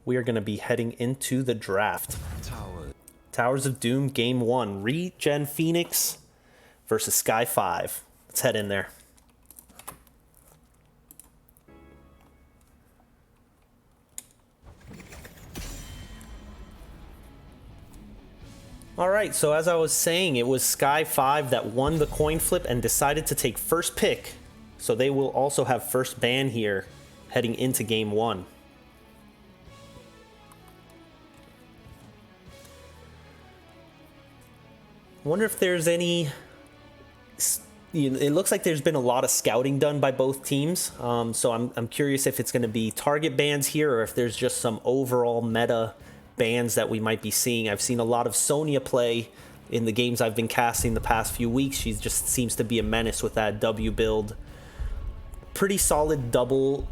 we are going to be heading into the draft. Towers of Doom, Game 1. ReGen Phoenix versus Sky5. Let's head in there. Alright, so as I was saying, it was Sky5 that won the coin flip and decided to take first pick. So they will also have first ban here heading into Game 1. I wonder if there's any... It looks like there's been a lot of scouting done by both teams. So I'm curious if it's going to be target bans here or if there's just some overall meta bans that we might be seeing. I've seen a lot of Sonya play in the games I've been casting the past few weeks. She just seems to be a menace with that W build. Pretty solid double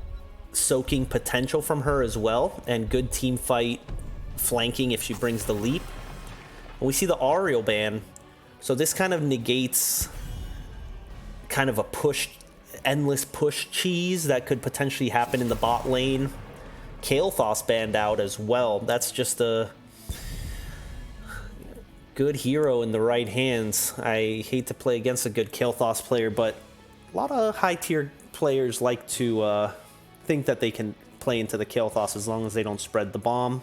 soaking potential from her as well, and good team fight flanking if she brings the leap. And we see the Ariel ban, so this kind of negates kind of a endless push cheese that could potentially happen in the bot lane. Kael'thas banned out as well. That's just a good hero in the right hands. I hate to play against a good Kael'thas player, but a lot of high-tier players like to think that they can play into the Kael'thas as long as they don't spread the bomb.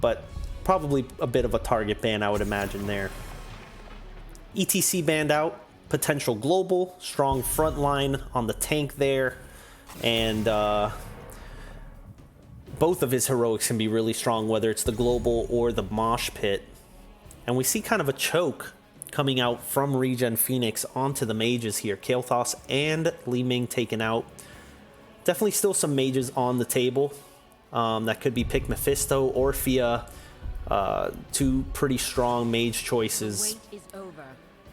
But probably a bit of a target ban, I would imagine there. ETC banned out. Potential global. Strong front line on the tank there. And both of his heroics can be really strong, whether it's the global or the mosh pit. And we see kind of a choke coming out from ReGen Phoenix onto the mages here. Kael'thas and Li Ming taken out. Definitely still some mages on the table. That could be pick Mephisto, Orphea. Two pretty strong mage choices.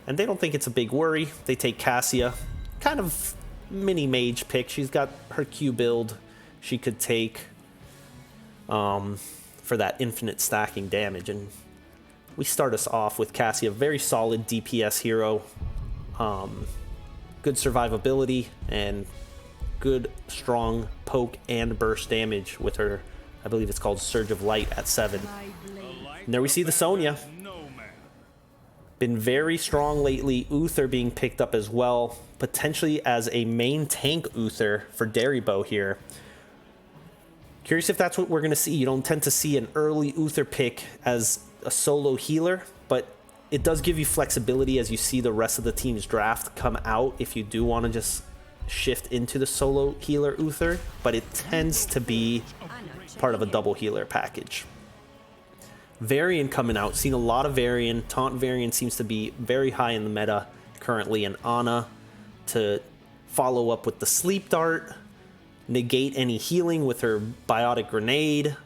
And they don't think it's a big worry. They take Cassia. Kind of mini mage pick. She's got her Q build she could take for that infinite stacking damage. And we start us off with Cassia, very solid DPS hero, good survivability, and good strong poke and burst damage with her, I believe it's called Surge of Light at 7. And there we see the Sonya. Been very strong lately. Uther being picked up as well, potentially as a main tank Uther for Daribo here. Curious if that's what we're going to see. You don't tend to see an early Uther pick as a solo healer, but it does give you flexibility as you see the rest of the team's draft come out if you do want to just shift into the solo healer Uther, but it tends to be part of a double healer package. Varian coming out. Seen a lot of Varian. Taunt Varian seems to be very high in the meta currently, and Ana to follow up with the sleep dart, negate any healing with her biotic grenade.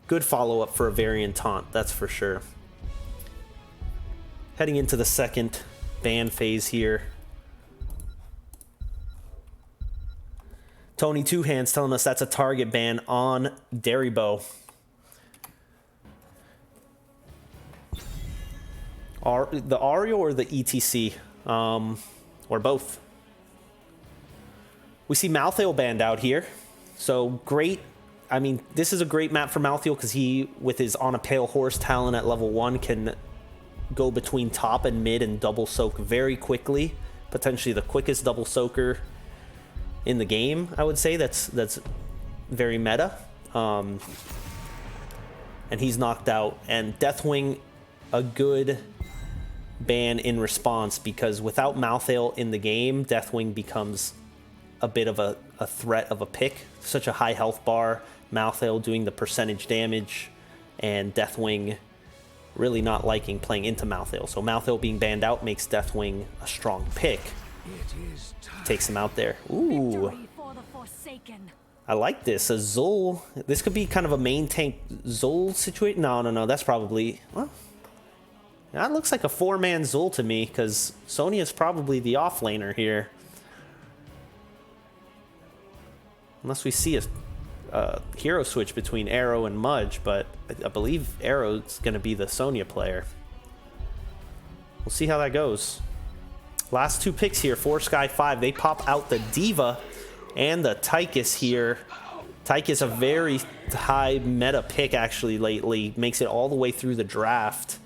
Good follow-up for a Varian taunt, that's for sure. Heading into the second ban phase here. Tony Two Hands telling us that's a target ban on Daribo. The Ariel or the ETC? Or both. We see Malthael banned out here. So great. I mean, this is a great map for Malthael because he, with his On a Pale Horse talent at level 1, can go between top and mid and double soak very quickly. Potentially the quickest double soaker in the game, I would say. That's very meta. And he's knocked out. And Deathwing, a good ban in response, because without Malthael in the game, Deathwing becomes a bit of a threat of a pick. Such a high health bar. Malthael doing the percentage damage, and Deathwing really not liking playing into Malthael. So Malthael being banned out makes Deathwing a strong pick. Takes him out there. Ooh. I like this. A Zul. This could be kind of a main tank Zul situation. No. That's probably... Well, that looks like a 4-man Zul to me, because Sonya's probably the offlaner here. Unless we see a hero switch between Arrow and Mudge, but I believe Arrow's going to be the Sonya player. We'll see how that goes. Last two picks here for Sky5. They pop out the Diva and the Tychus here Tychus, a very high meta pick actually lately, makes it all the way through the draft.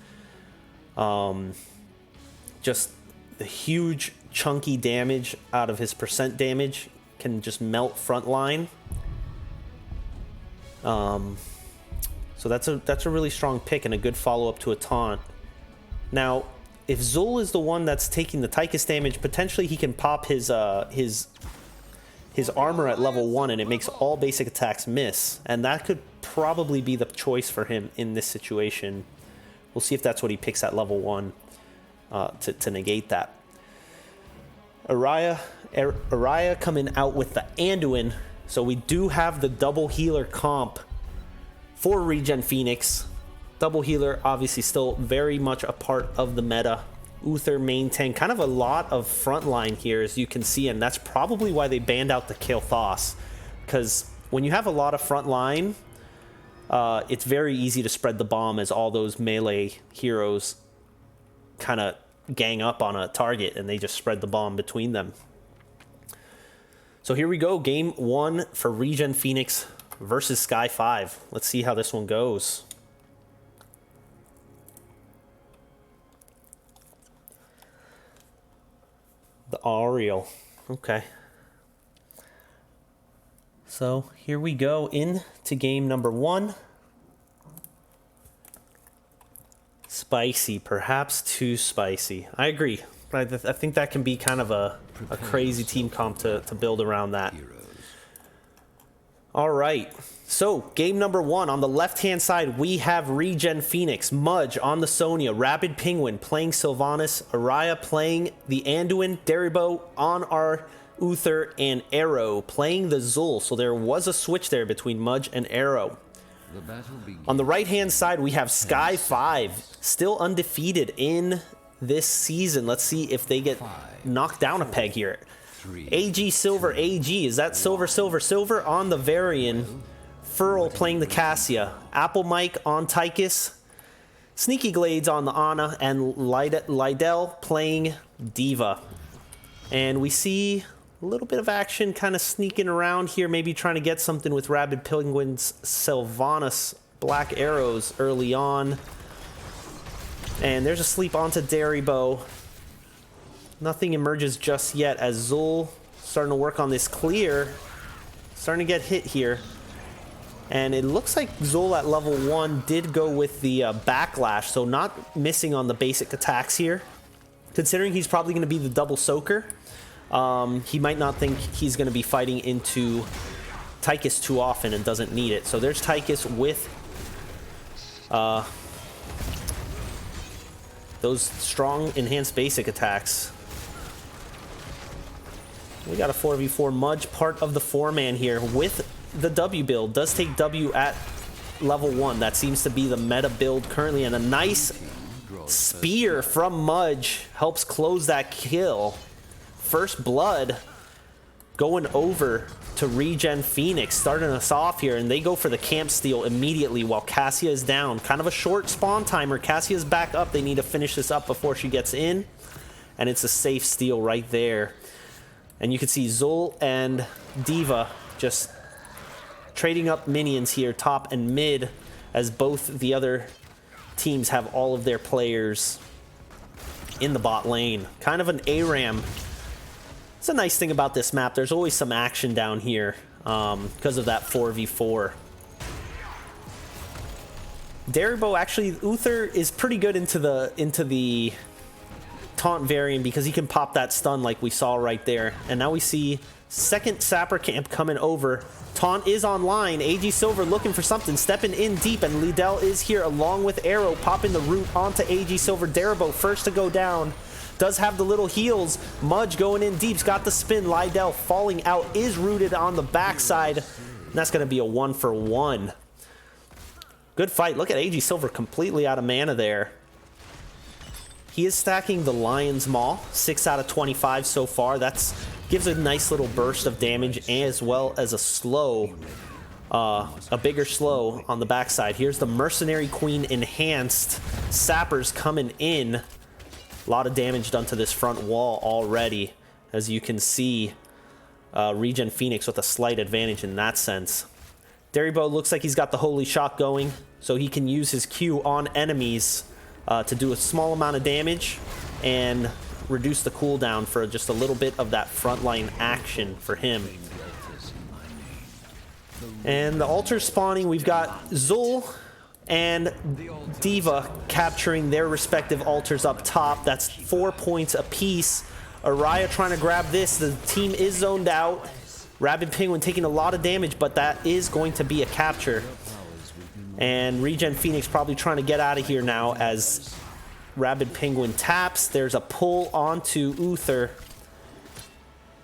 Just the huge chunky damage out of his percent damage, can just melt frontline. So that's a really strong pick and a good follow-up to a taunt. Now, if Zul is the one that's taking the Tychus damage, potentially he can pop his armor at level 1 and it makes all basic attacks miss. And that could probably be the choice for him in this situation. We'll see if that's what he picks at level 1 to negate that. Araya coming out with the Anduin. So we do have the double healer comp for ReGen Phoenix. Double healer obviously still very much a part of the meta. Uther main tank, kind of a lot of frontline here as you can see, and that's probably why they banned out the Kael'thas, because when you have a lot of frontline, it's very easy to spread the bomb as all those melee heroes kind of gang up on a target and they just spread the bomb between them. So here we go, game 1 for ReGen Phoenix versus Sky5. Let's see how this one goes. The Ariel. Okay. So here we go into game number 1. Spicy, perhaps too spicy. I agree. I think that can be kind of a crazy team comp to build around that. All right. So game number 1 on the left-hand side, we have ReGen Phoenix, Mudge on the Sonya, Rapid Penguin playing Sylvanas, Araya playing the Anduin, Daribo on our Uther, and Arrow playing the Zul. So there was a switch there between Mudge and Arrow. On the right-hand side, we have Sky5, still undefeated in this season. Let's see if they get knocked down a peg here. AG Silver AG, is that Silver on the Varian? Furl playing the Cassia, Apple Mike on Tychus, Sneaky Glades on the Ana, and Lydell playing Diva. And we see a little bit of action kind of sneaking around here, maybe trying to get something with Rapid Penguin's Sylvanas Black Arrows early on. And there's a sleep onto Daribo. Nothing emerges just yet as Zul starting to work on this clear. Starting to get hit here. And it looks like Zul at level 1 did go with the backlash, so not missing on the basic attacks here. Considering he's probably going to be the double soaker, he might not think he's going to be fighting into Tychus too often and doesn't need it. So there's Tychus with those strong enhanced basic attacks. We got a 4v4 Mudge, part of the 4-man here with the W build. Does take W at level 1. That seems to be the meta build currently, and a nice spear from Mudge helps close that kill. First blood going over to ReGen Phoenix, starting us off here, and they go for the camp steal immediately while Cassia is down. Kind of a short spawn timer. Cassia's back up. They need to finish this up before she gets in, and it's a safe steal right there. And you can see Zul and Diva just trading up minions here, top and mid, as both the other teams have all of their players in the bot lane. Kind of an ARAM. It's a nice thing about this map. There's always some action down here because of that 4v4. Daribo, actually, Uther is pretty good into the taunt variant because he can pop that stun like we saw right there. And now we see second Sapper camp coming over. Taunt is online. AG Silver looking for something, stepping in deep, and Liddell is here along with Arrow, popping the root onto AG Silver. Daribo first to go down. Does have the little heals. Mudge going in deep's got the spin. Lydell falling out, is rooted on the backside. And that's going to be a 1-for-1. Good fight. Look at AG Silver completely out of mana there. He is stacking the Lion's Maw, 6 out of 25 so far. That's gives a nice little burst of damage as well as a slow, a bigger slow on the backside. Here's the Mercenary Queen enhanced. Sappers coming in. A lot of damage done to this front wall already, as you can see. ReGen Phoenix with a slight advantage in that sense. Deribo looks like he's got the Holy Shock going, so he can use his Q on enemies to do a small amount of damage and reduce the cooldown for just a little bit of that frontline action for him. And the altars spawning, we've got Zul and D.Va capturing their respective altars up top. That's 4 points apiece. Araya trying to grab this. The team is zoned out. Rabid Penguin taking a lot of damage, but that is going to be a capture. And ReGen Phoenix probably trying to get out of here now as Rabid Penguin taps. There's a pull onto Uther.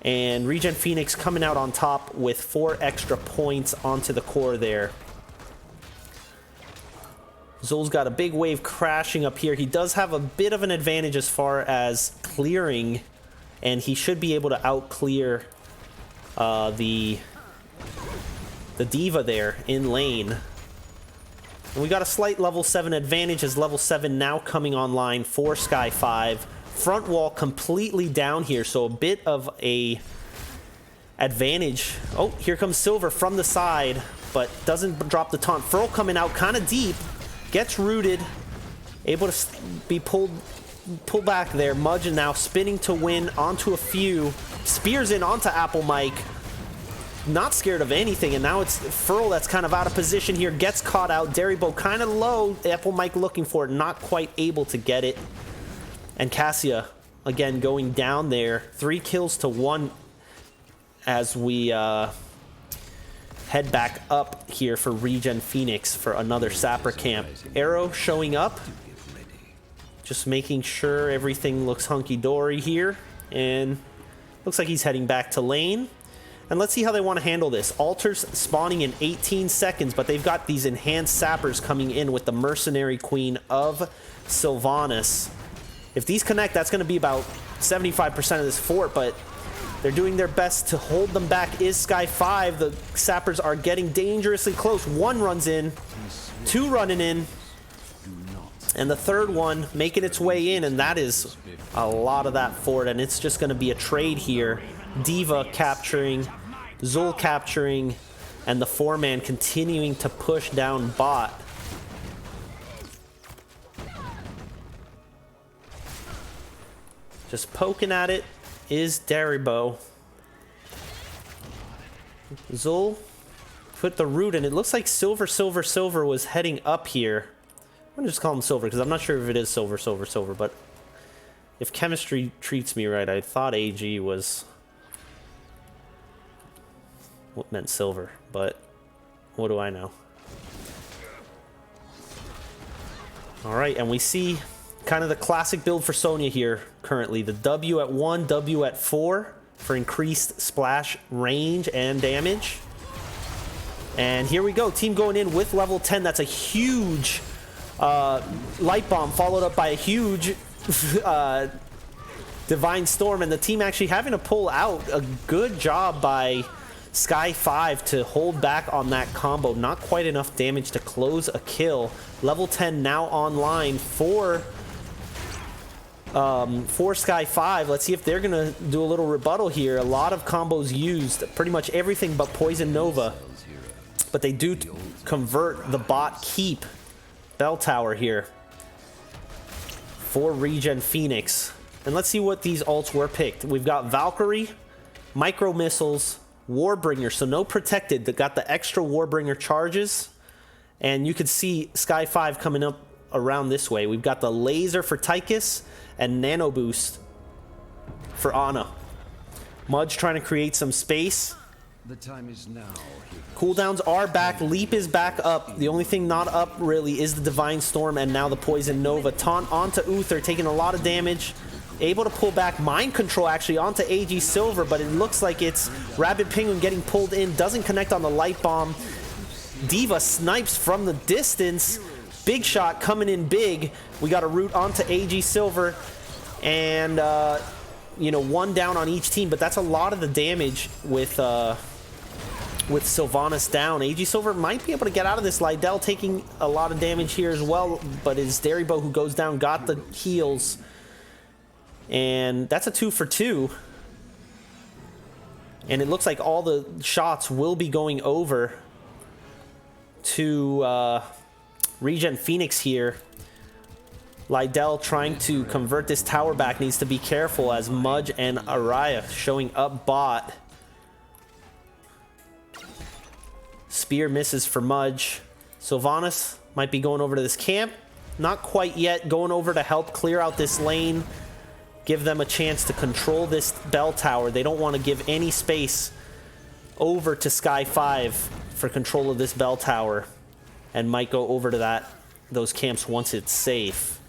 And ReGen Phoenix coming out on top with 4 extra points onto the core there. Zul's got a big wave crashing up here. He does have a bit of an advantage as far as clearing, and he should be able to out-clear the D.Va there in lane. And we got a slight level 7 advantage as level 7 now coming online for Sky5. Front wall completely down here, so a bit of a advantage. Oh, here comes Silver from the side, but doesn't drop the taunt. Furl coming out kind of deep, gets rooted, able to be pulled back there. Mudge now spinning to win onto a few. Spears in onto Apple Mike. Not scared of anything, and now it's Furl that's kind of out of position here. Gets caught out. Deribo kind of low. Apple Mike looking for it, not quite able to get it. And Cassia, again, going down there. 3 kills to 1 as we head back up here for ReGen Phoenix for another Sapper camp. Arrow showing up. Just making sure everything looks hunky-dory here. And looks like he's heading back to lane. And let's see how they want to handle this. Altars spawning in 18 seconds, but they've got these enhanced sappers coming in with the Mercenary Queen of Sylvanas. If these connect, that's going to be about 75% of this fort, but they're doing their best to hold them back. Is Sky5. The sappers are getting dangerously close. 1 runs in, 2 running in, and the 3rd one making its way in, and that is a lot of that fort, and it's just going to be a trade here. D.Va capturing, Zul capturing, and the 4-man continuing to push down bot. Just poking at it is Deribo. Zul put the root in. It looks like Silver was heading up here. I'm gonna just call him Silver because I'm not sure if it is Silver, but if chemistry treats me right, I thought AG was what meant Silver, but what do I know? All right, and we see kind of the classic build for Sonya here currently. The W at 1, W at 4 for increased splash range and damage. And here we go, team going in with level 10. That's a huge light bomb followed up by a huge divine storm, and the team actually having to pull out. A good job by Sky5 to hold back on that combo. Not quite enough damage to close a kill. Level 10 now online for Sky5. Let's see if they're gonna do a little rebuttal here. A lot of combos used, pretty much everything but Poison Nova, but they do convert the bot keep bell tower here for ReGen Phoenix. And let's see what these ults were picked. We've got Valkyrie, Micro Missiles, Warbringer, so no protected. That got the extra Warbringer charges, and you could see Sky5 coming up around this way. We've got the laser for Tychus and Nano Boost for Ana. Mudge trying to create some space. The time is now. Cooldowns are back. Leap is back up. The only thing not up really is the Divine Storm and now the Poison Nova. Taunt onto Uther, taking a lot of damage. Able to pull back. Mind Control actually onto AG Silver, but it looks like it's Rabid Penguin getting pulled in. Doesn't connect on the Light Bomb. D.Va snipes from the distance. Big shot coming in big. We got a root onto AG Silver. And, you know, 1 down on each team, but that's a lot of the damage with Sylvanas down. AG Silver might be able to get out of this. Lydell taking a lot of damage here as well, but it's Deribo who goes down, got the heals. And that's a 2 for 2. And it looks like all the shots will be going over to ReGen Phoenix here. Lydell trying to convert this tower back, needs to be careful as Mudge and Araya showing up bot. Spear misses for Mudge. Sylvanas might be going over to this camp. Not quite yet. Going over to help clear out this lane. Give them a chance to control this bell tower. They don't want to give any space over to Sky5 for control of this bell tower. And might go over to those camps once it's safe.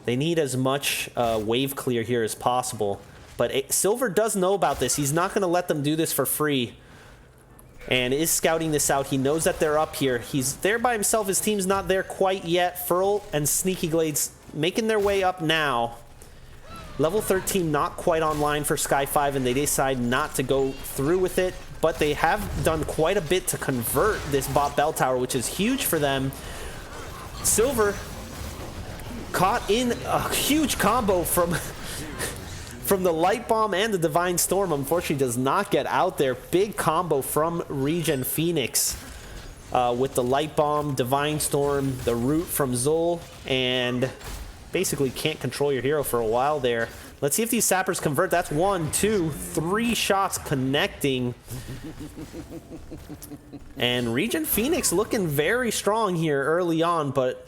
They need as much wave clear here as possible. But Silver does know about this. He's not going to let them do this for free. And is scouting this out. He knows that they're up here. He's there by himself. His team's not there quite yet. Furl and Sneaky Glades making their way up now. Level 13 not quite online for Sky5, and they decide not to go through with it. But they have done quite a bit to convert this bot bell tower, which is huge for them. Silver caught in a huge combo from the Light Bomb and the Divine Storm. Unfortunately does not get out there. Big combo from ReGen Phoenix with the Light Bomb, Divine Storm, the root from Zul, and basically can't control your hero for a while there. Let's see if these sappers convert. That's 1, 2, 3 shots connecting. And ReGen Phoenix looking very strong here early on, but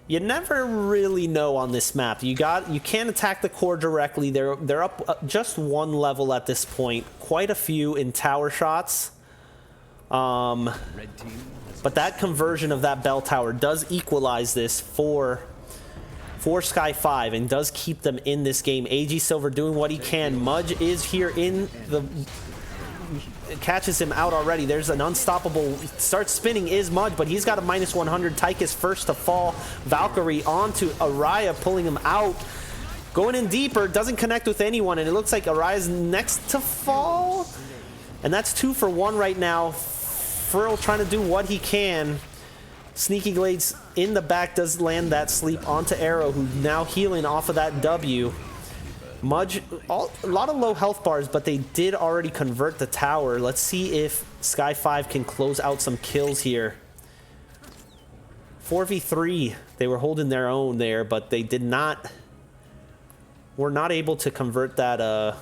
you never really know on this map. You can't attack the core directly. They're up just 1 level at this point. Quite a few in tower shots. But that conversion of that bell tower does equalize this for Sky5 and does keep them in this game. AG Silver doing what he can. Mudge is here in the... catches him out already. There's an unstoppable... starts spinning is Mudge, but he's got a -100. Tychus first to fall. Valkyrie onto Araya, pulling him out. Going in deeper. Doesn't connect with anyone, and it looks like Araya's next to fall. And that's 2 for 1 right now. Furl trying to do what he can. Sneaky Glades in the back does land that sleep onto Arrow, who's now healing off of that W. Mudge, a lot of low health bars, but they did already convert the tower. Let's see if Sky5 can close out some kills here. 4v3, they were holding their own there, but they were not able to convert that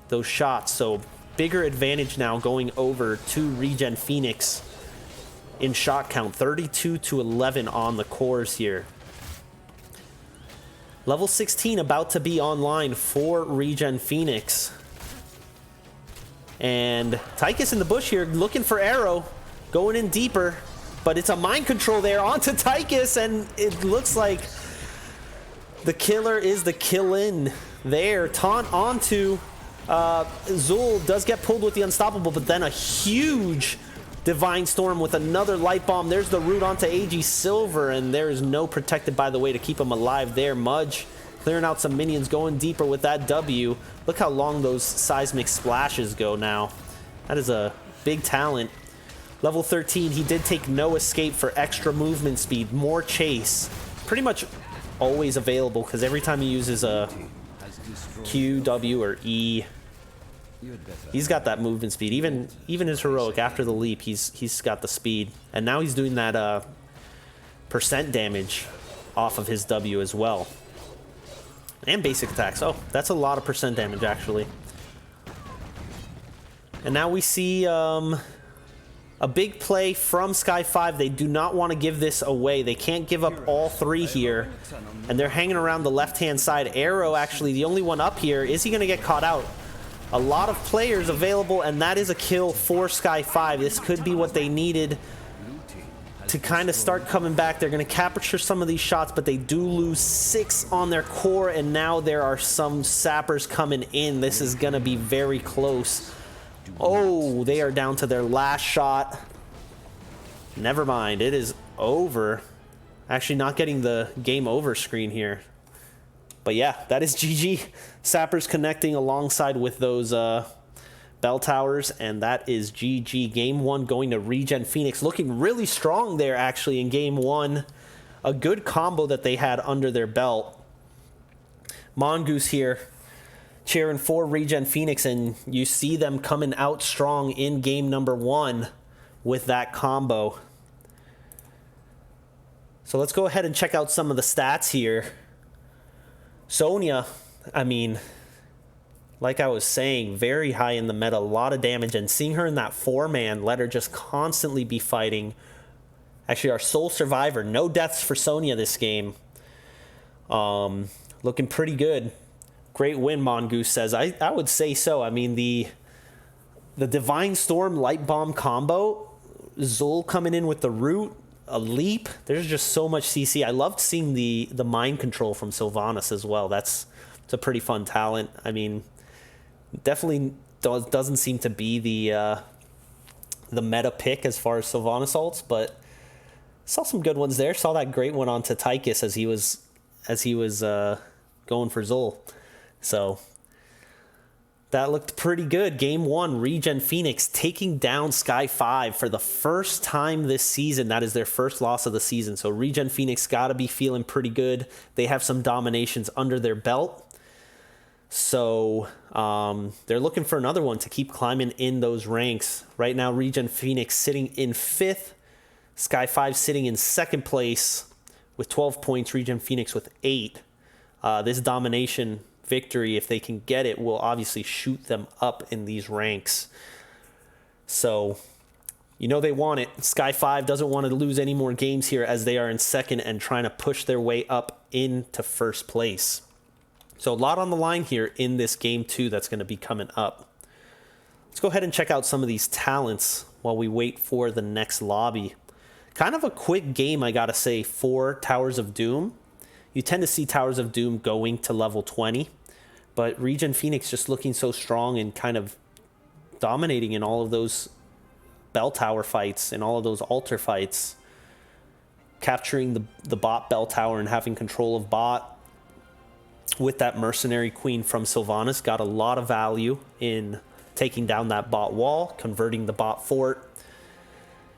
those shots. So bigger advantage now going over to ReGen Phoenix in shot count, 32-11 on the cores here. Level 16 about to be online for ReGen Phoenix. And Tychus in the bush here looking for Arrow, going in deeper, but it's a mind control there onto Tychus, and it looks like the killer is the kill-in there. Taunt onto Zul, does get pulled with the unstoppable, but then a huge Divine Storm with another Light Bomb. There's the root onto AG Silver, and there is no protected by the way to keep him alive there. Mudge clearing out some minions, going deeper with that W. Look how long those seismic splashes go now. That is a big talent. Level 13, he did take no escape for extra movement speed, more chase. Pretty much always available, because every time he uses a Q, W, or E, he's got that movement speed. Even his heroic after the leap, he's got the speed. And now he's doing that percent damage off of his W as well. And basic attacks. Oh, that's a lot of percent damage actually. And now we see a big play from Sky5. They do not want to give this away. They can't give up all 3 here. And they're hanging around the left-hand side. Arrow actually the only one up here. Is he going to get caught out? A lot of players available, and that is a kill for Sky5. This could be what they needed to kind of start coming back. They're going to capture some of these shots, but they do lose 6 on their core, and now there are some sappers coming in. This is going to be very close. Oh, they are down to their last shot. Never mind, it is over. Actually not getting the game over screen here. But yeah, that is GG. Sappers connecting alongside with those bell towers, and that is GG. Game 1 going to ReGen Phoenix. Looking really strong there, actually, in Game 1. A good combo that they had under their belt. Mongoose here, cheering for ReGen Phoenix, and you see them coming out strong in Game number 1 with that combo. So let's go ahead and check out some of the stats here. Sonya, I mean, like I was saying, very high in the meta, a lot of damage, and seeing her in that 4-man, let her just constantly be fighting. Actually, our sole survivor, no deaths for Sonya this game. Looking pretty good. Great win, Mongoose says. I would say so. I mean, the Divine Storm Light Bomb combo, Zul coming in with the root, a leap. There's just so much CC. I loved seeing the mind control from Sylvanas as well. It's a pretty fun talent. I mean, definitely doesn't seem to be the meta pick as far as Sylvanas ults, but saw some good ones there. Saw that great one onto Tychus as he was going for Zul. So that looked pretty good. Game 1, ReGen Phoenix taking down Sky5 for the first time this season. That is their first loss of the season. So ReGen Phoenix got to be feeling pretty good. They have some dominations under their belt. So they're looking for another one to keep climbing in those ranks. Right now, ReGen Phoenix sitting in 5th. Sky5 sitting in 2nd place with 12 points. ReGen Phoenix with 8. This domination victory, if they can get it, will obviously shoot them up in these ranks. So, you know they want it. Sky5 doesn't want to lose any more games here as they are in 2nd and trying to push their way up into 1st place. So a lot on the line here in this game 2 that's going to be coming up. Let's go ahead and check out some of these talents while we wait for the next lobby. Kind of a quick game, I gotta say, for Towers of Doom. You tend to see Towers of Doom going to level 20, but ReGen Phoenix just looking so strong and kind of dominating in all of those bell tower fights and all of those altar fights. Capturing the bot bell tower and having control of bot with that mercenary queen from Sylvanas got a lot of value in taking down that bot wall, converting the bot fort.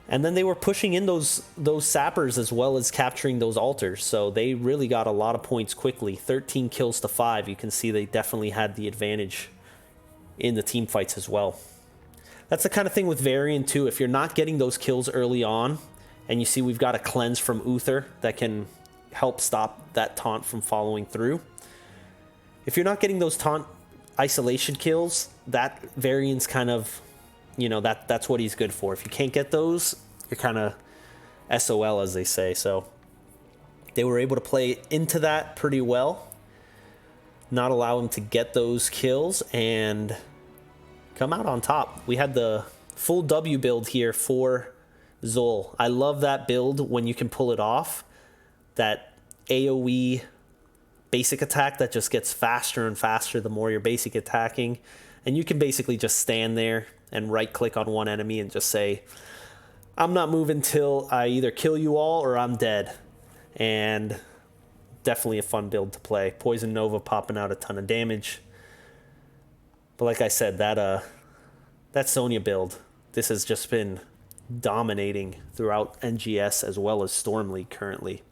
And then they were pushing in those sappers as well as capturing those altars. So they really got a lot of points quickly. 13 kills to 5. You can see they definitely had the advantage in the team fights as well. That's the kind of thing with Varian too. If you're not getting those kills early on, and you see we've got a cleanse from Uther that can help stop that taunt from following through. If you're not getting those taunt isolation kills, that Varian's kind of, you know, that's what he's good for. If you can't get those, you're kind of SOL, as they say. So they were able to play into that pretty well, not allow him to get those kills and come out on top. We had the full W build here for Zul. I love that build when you can pull it off. That AoE basic attack that just gets faster and faster the more you're basic attacking. And you can basically just stand there and right click on one enemy and just say, I'm not moving till I either kill you all or I'm dead. And definitely a fun build to play. Poison Nova popping out a ton of damage. But like I said, that Sonya build, this has just been dominating throughout NGS as well as Storm League currently.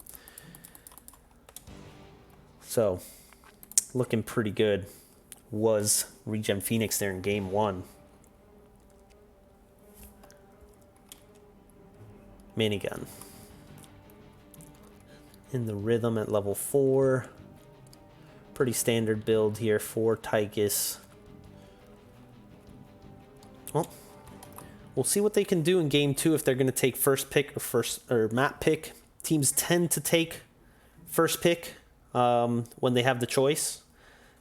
So, looking pretty good was ReGen Phoenix there in game 1. Minigun. In the rhythm at level 4. Pretty standard build here for Tychus. Well, we'll see what they can do in game 2 if they're going to take first pick or map pick. Teams tend to take first pick when they have the choice,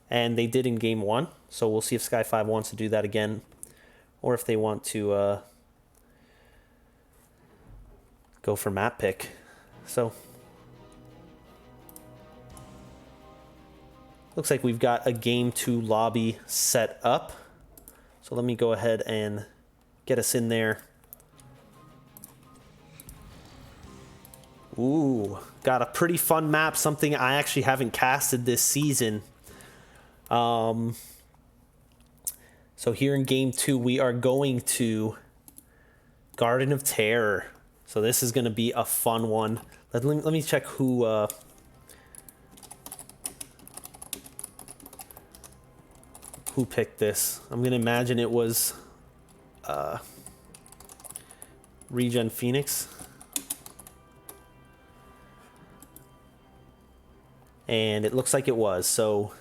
and they did in game 1. So we'll see if Sky5 wants to do that again, or if they want to go for map pick. So looks like we've got a game 2 lobby set up. So let me go ahead and get us in there. Ooh, got a pretty fun map, something I actually haven't casted this season. So here in game 2, we are going to Garden of Terror. So this is going to be a fun one. Let me check who picked this. I'm going to imagine it was ReGen Phoenix. And it looks like it was. So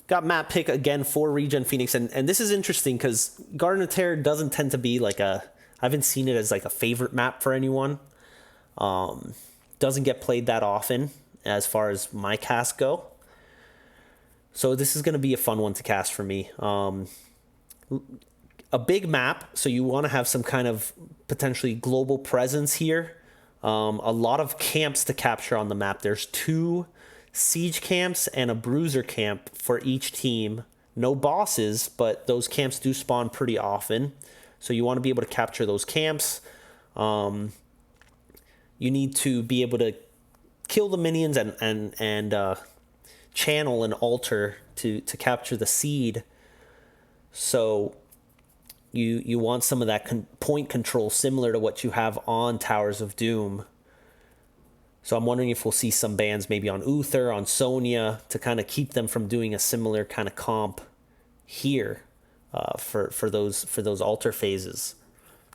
got map pick again for ReGen Phoenix. And this is interesting because Garden of Terror doesn't tend to be like I haven't seen it as like a favorite map for anyone. Doesn't get played that often as far as my casts go. So this is going to be a fun one to cast for me. A big map, so you want to have some kind of potentially global presence here. A lot of camps to capture on the map. There's 2 siege camps and a bruiser camp for each team. No bosses, but those camps do spawn pretty often. So you want to be able to capture those camps. You need to be able to kill the minions and channel an altar to capture the seed. So you want some of that point control similar to what you have on Towers of Doom. So I'm wondering if we'll see some bans maybe on Uther, on Sonya, to kind of keep them from doing a similar kind of comp here for those altar phases.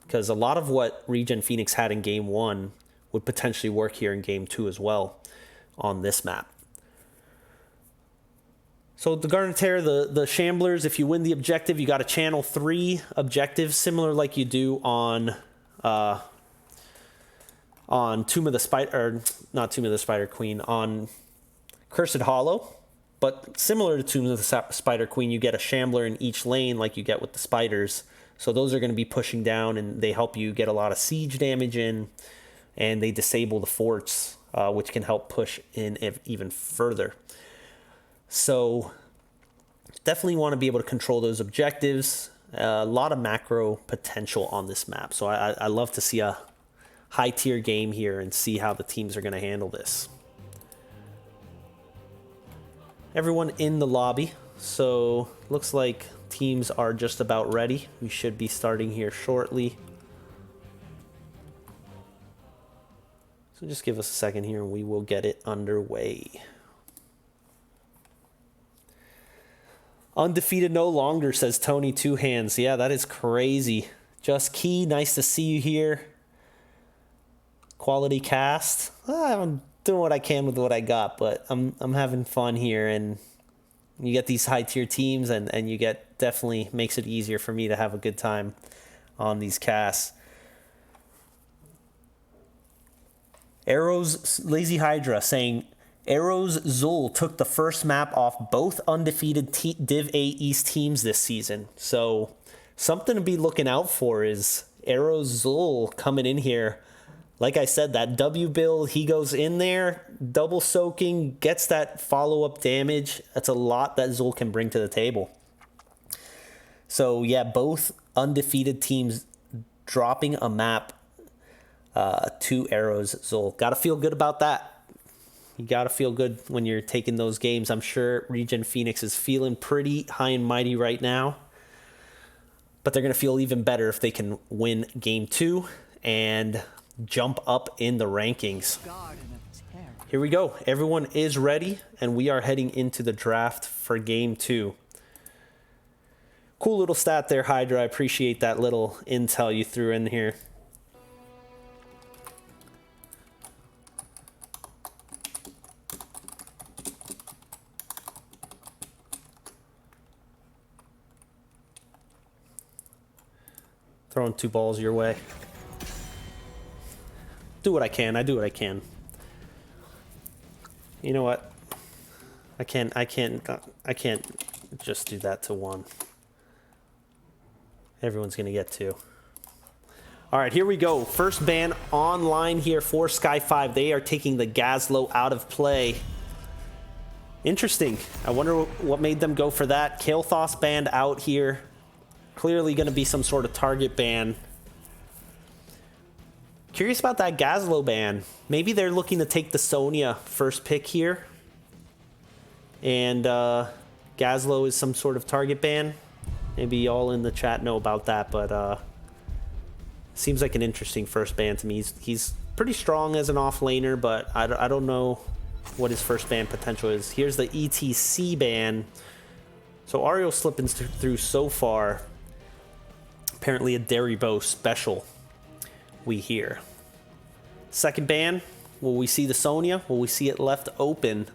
Because a lot of what ReGen Phoenix had in Game 1 would potentially work here in Game 2 as well on this map. So the Garden of Terror, the Shamblers, if you win the objective, you got to channel 3 objectives, similar like you do on Tomb of the Spider, or not Tomb of the Spider Queen, on Cursed Hollow. But similar to Tomb of the Spider Queen, you get a Shambler in each lane like you get with the spiders. So those are going to be pushing down, and they help you get a lot of siege damage in, and they disable the forts, which can help push in even further. So definitely want to be able to control those objectives. A lot of macro potential on this map. So I love to see a high tier game here and see how the teams are going to handle this. Everyone in the lobby. So looks like teams are just about ready. We should be starting here shortly. So just give us a second here and we will get it underway. Undefeated no longer, says Tony Two Hands. Yeah, that is crazy. Just Key, nice to see you here. Quality cast. I'm doing what I can with what I got, but I'm having fun here, and you get these high tier teams, and you get definitely makes it easier for me to have a good time on these casts. Arrows Lazy Hydra saying Arrows Zul took the first map off both undefeated Div A East teams this season. So something to be looking out for is Arrows Zul coming in here. Like I said, that W build, he goes in there, double soaking, gets that follow-up damage. That's a lot that Zul can bring to the table. So yeah, both undefeated teams dropping a map to Arrows Zul. Gotta feel good about that. You gotta feel good when you're taking those games. I'm sure ReGen Phoenix is feeling pretty high and mighty right now. But they're gonna feel even better if they can win Game 2 and jump up in the rankings. Here we go. Everyone is ready, and we are heading into the draft for Game 2. Cool little stat there, Hydra. I appreciate that little intel you threw in here. Throwing 2 balls your way. Do what I can. I do what I can. You know what? I can't just do that to 1. Everyone's gonna get 2. All right, here we go. First ban online here for Sky5. They are taking the Gazlo out of play. Interesting. I wonder what made them go for that. Kael'thas banned out here. Clearly going to be some sort of target ban. Curious about that Gazlo ban. Maybe they're looking to take the Sonya first pick here. And Gazlo is some sort of target ban. Maybe y'all in the chat know about that, but seems like an interesting first ban to me. He's pretty strong as an off laner, but I don't know what his first ban potential is. Here's the ETC ban. So Ariel slipping through so far. Apparently a Daribo special, we hear. Second ban, will we see the Sonya? Will we see it left open?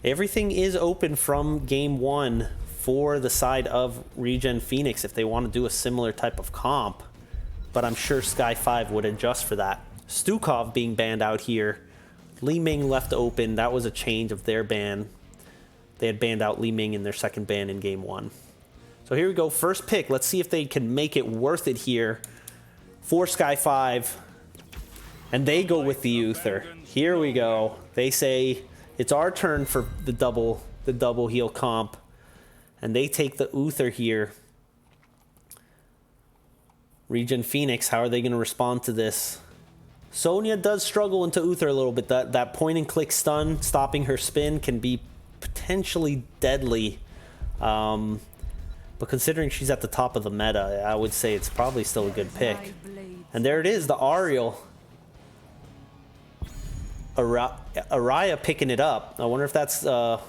Everything is open from game 1 for the side of ReGen Phoenix if they want to do a similar type of comp. But I'm sure Sky5 would adjust for that. Stukov being banned out here. Li Ming left open. That was a change of their ban. They had banned out Li Ming in their second ban in game 1. So here we go. First pick. Let's see if they can make it worth it here for Sky5. And they go with the Uther. Here we go. They say it's our turn for the double heal comp. And they take the Uther here. ReGen Phoenix, how are they going to respond to this? Sonya does struggle into Uther a little bit. That point and click stun, stopping her spin, can be potentially deadly. But considering she's at the top of the meta, I would say it's probably still a good pick. And there it is, the Ariel. Araya picking it up. I wonder if that's a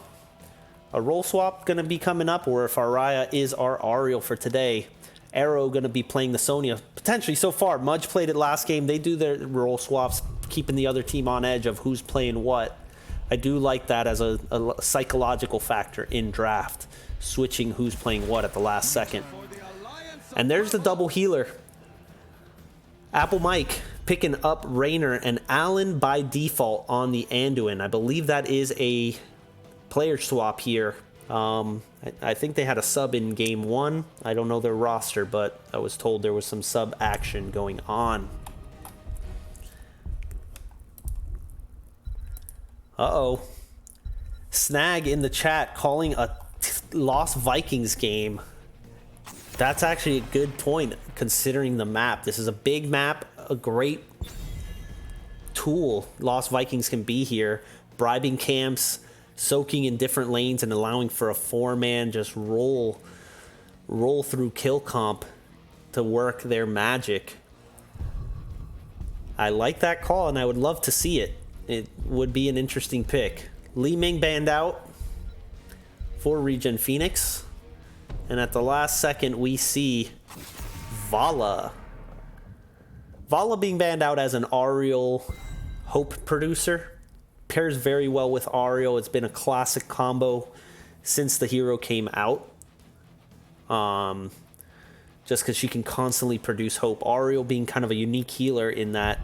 role swap going to be coming up, or if Araya is our Ariel for today. Arrow going to be playing the Sonya. Potentially so far. Mudge played it last game. They do their role swaps, keeping the other team on edge of who's playing what. I do like that as a psychological factor in draft. Switching who's playing what at the last second. And there's the double healer. Apple Mike picking up Raynor and Allen by default on the Anduin. I believe that is a player swap here. I think they had a sub in game 1. I don't know their roster, but I was told there was some sub action going on. Uh-oh. Snag in the chat calling a Lost Vikings game. That's actually a good point considering the map. This is a big map, a great tool Lost Vikings can be here. Bribing camps, soaking in different lanes, and allowing for a 4-man just roll through kill comp to work their magic. I like that call, and I would love to see it. It would be an interesting pick. Li Ming banned out for ReGen Phoenix, and at the last second we see Vala being banned out as an Ariel Hope producer. Pairs very well with Ariel. It's been a classic combo since the hero came out. Just because she can constantly produce Hope. Ariel being kind of a unique healer in that,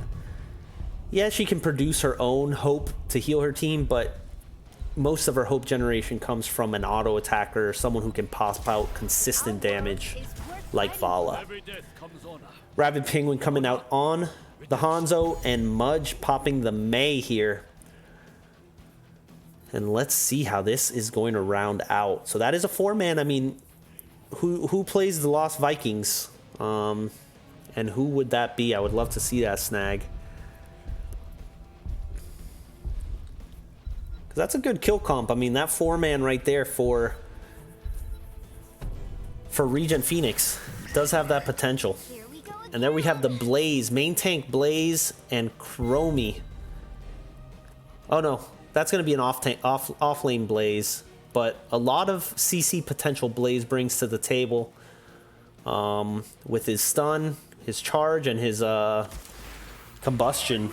yeah, she can produce her own Hope to heal her team, but most of her Hope generation comes from an auto attacker, someone who can pop out consistent damage like Vala. Rabid Penguin coming out on the Hanzo, and Mudge popping the Mei here. And let's see how this is going to round out. So that is a 4-man. I mean, who plays the Lost Vikings? And who would that be? I would love to see that, Snag. Because that's a good kill comp. I mean, that 4-man right there for ReGen Phoenix does have that potential. And there we have the Blaze, main tank Blaze and Chromie. Oh no. That's going to be an off lane Blaze, but a lot of CC potential Blaze brings to the table with his stun, his charge, and his combustion.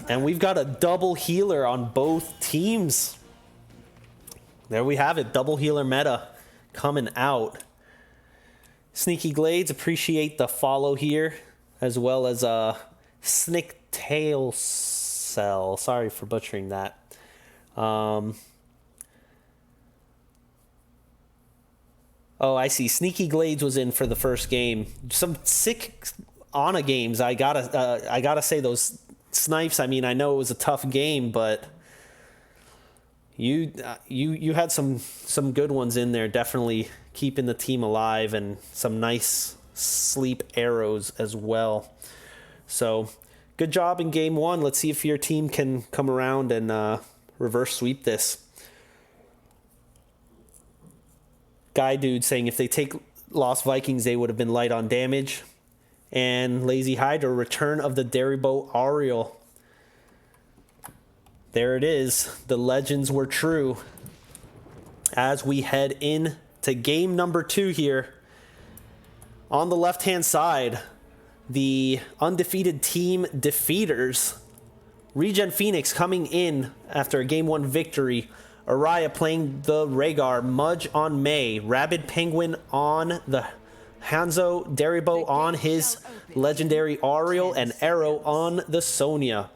And we've got a double healer on both teams. There we have it, double healer meta coming out. Sneaky Glades, appreciate the follow here, as well as Snick Tail Cell. Sorry for butchering that. Oh, I see. Sneaky Glades was in for the first game. Some sick Ana games. I gotta say, those snipes. I mean, I know it was a tough game, but you had some good ones in there. Definitely keeping the team alive, and some nice sleep arrows as well. So good job in game 1. Let's see if your team can come around and reverse sweep this. Guy Dude saying if they take Lost Vikings, they would have been light on damage. And Lazy Hydra, return of the Daribo Ariel. There it is. The legends were true. As we head in to game number 2 here. On the left-hand side, the undefeated team Defeaters ReGen Phoenix coming in after a Game 1 victory. Araya playing the Rhaegar. Mudge on Mei. Rabid Penguin on the Hanzo. Daribo on his legendary Ariel. And Arrow on the Sonya.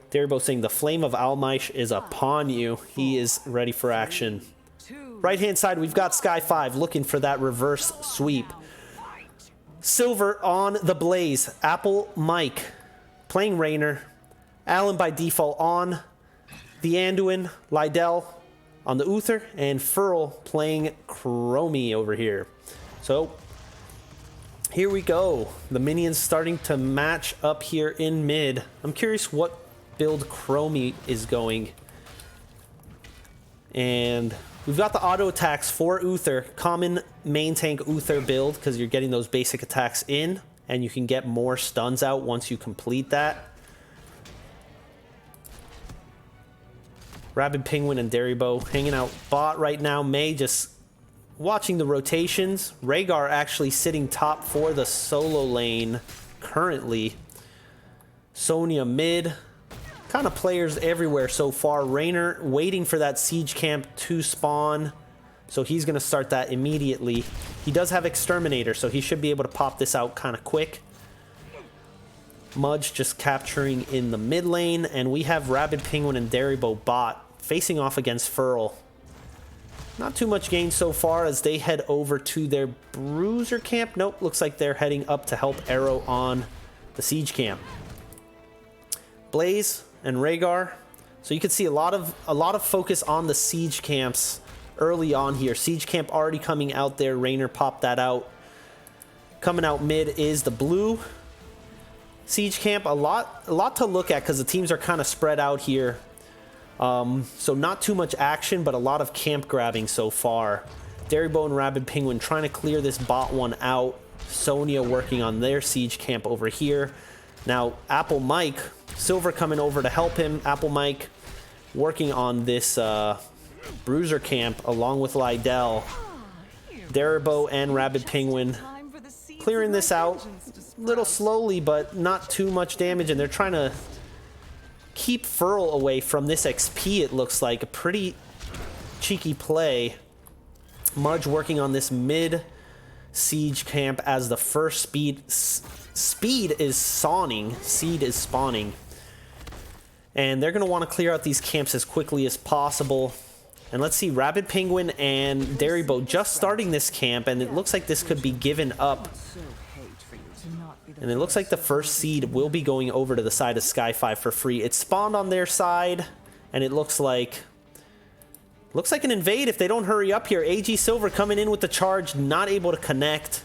Daribo saying the flame of Almaish is upon you. He is ready for action. Right hand side, we've got Sky5 looking for that reverse sweep. Silver on the Blaze. Apple Mike playing Raynor. Allen by default on the Anduin. Lydell on the Uther. And Furl playing Chromie over here. So here we go. The minions starting to match up here in mid. I'm curious what build Chromie is going. And we've got the auto attacks for Uther. Common main tank Uther build because you're getting those basic attacks in. And you can get more stuns out once you complete that. Rabid Penguin and Daribo hanging out bot right now. Mei just watching the rotations. Rhaegar actually sitting top for the solo lane currently. Sonya mid. Kind of players everywhere so far. Raynor waiting for that siege camp to spawn. So he's going to start that immediately. He does have Exterminator, so he should be able to pop this out kind of quick. Mudge just capturing in the mid lane. And we have Rabid Penguin and Daribo bot facing off against Furl. Not too much gain so far as they head over to their bruiser camp. Nope, looks like they're heading up to help Arrow on the siege camp. Blaze and Rhaegar. So you can see a lot of focus on the siege camps early on here. Siege camp already coming out there. Raynor popped that out. Coming out mid is the blue siege camp. A lot to look at because the teams are kind of spread out here. So not too much action, but a lot of camp grabbing so far. Daribo and Rabid Penguin trying to clear this bot one out. Sonya working on their siege camp over here. Now Apple Mike, Silver coming over to help him. Apple Mike working on this bruiser camp along with Lydell. Daribo and Rabid Penguin clearing this out a little slowly, but not too much damage, and they're trying to keep Furl away from this XP. It looks like a pretty cheeky play. Mudge working on this mid siege camp as the first speed is spawning. Seed is spawning. And they're going to want to clear out these camps as quickly as possible. And let's see, Rabid Penguin and Daribo just starting this camp, and it looks like this could be given up. And it looks like the first seed will be going over to the side of Sky5 for free. It spawned on their side, and it looks like an invade if they don't hurry up here. AG Silver coming in with the charge, not able to connect.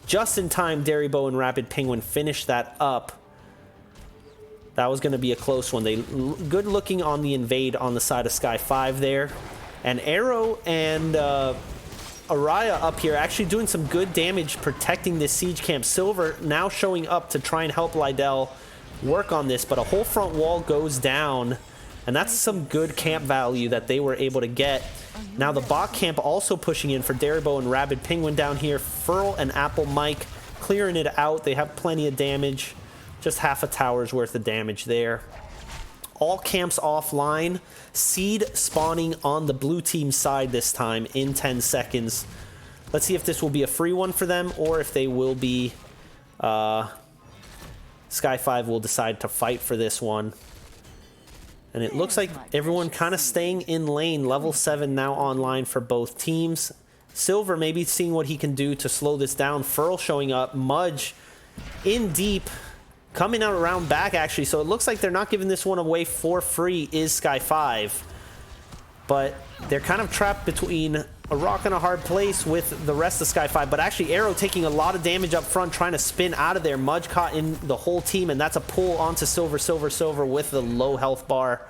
Just in time, Daribo and Rabid Penguin finished that up. That was going to be a close one. They good looking on the invade on the side of Sky5 there. And Arrow and Araya up here actually doing some good damage protecting this siege camp. Silver now showing up to try and help Lydell work on this, but a whole front wall goes down, and that's some good camp value that they were able to get. Now the bot camp also pushing in for Daribo and Rabid Penguin down here. Furl and Apple Mike clearing it out. They have plenty of damage, just half a tower's worth of damage there. All camps offline. Seed spawning on the blue team side this time in 10 seconds. Let's see if this will be a free one for them or if they will be... Sky5 will decide to fight for this one. And it looks like everyone kind of staying in lane. Level 7 now online for both teams. Silver maybe seeing what he can do to slow this down. Furl showing up. Mudge in deep. Coming out around back, actually. So it looks like they're not giving this one away for free is Sky5. But they're kind of trapped between a rock and a hard place with the rest of Sky5. But actually, Arrow taking a lot of damage up front, trying to spin out of there. Mudge caught in the whole team, and that's a pull onto Silver, Silver, Silver with the low health bar.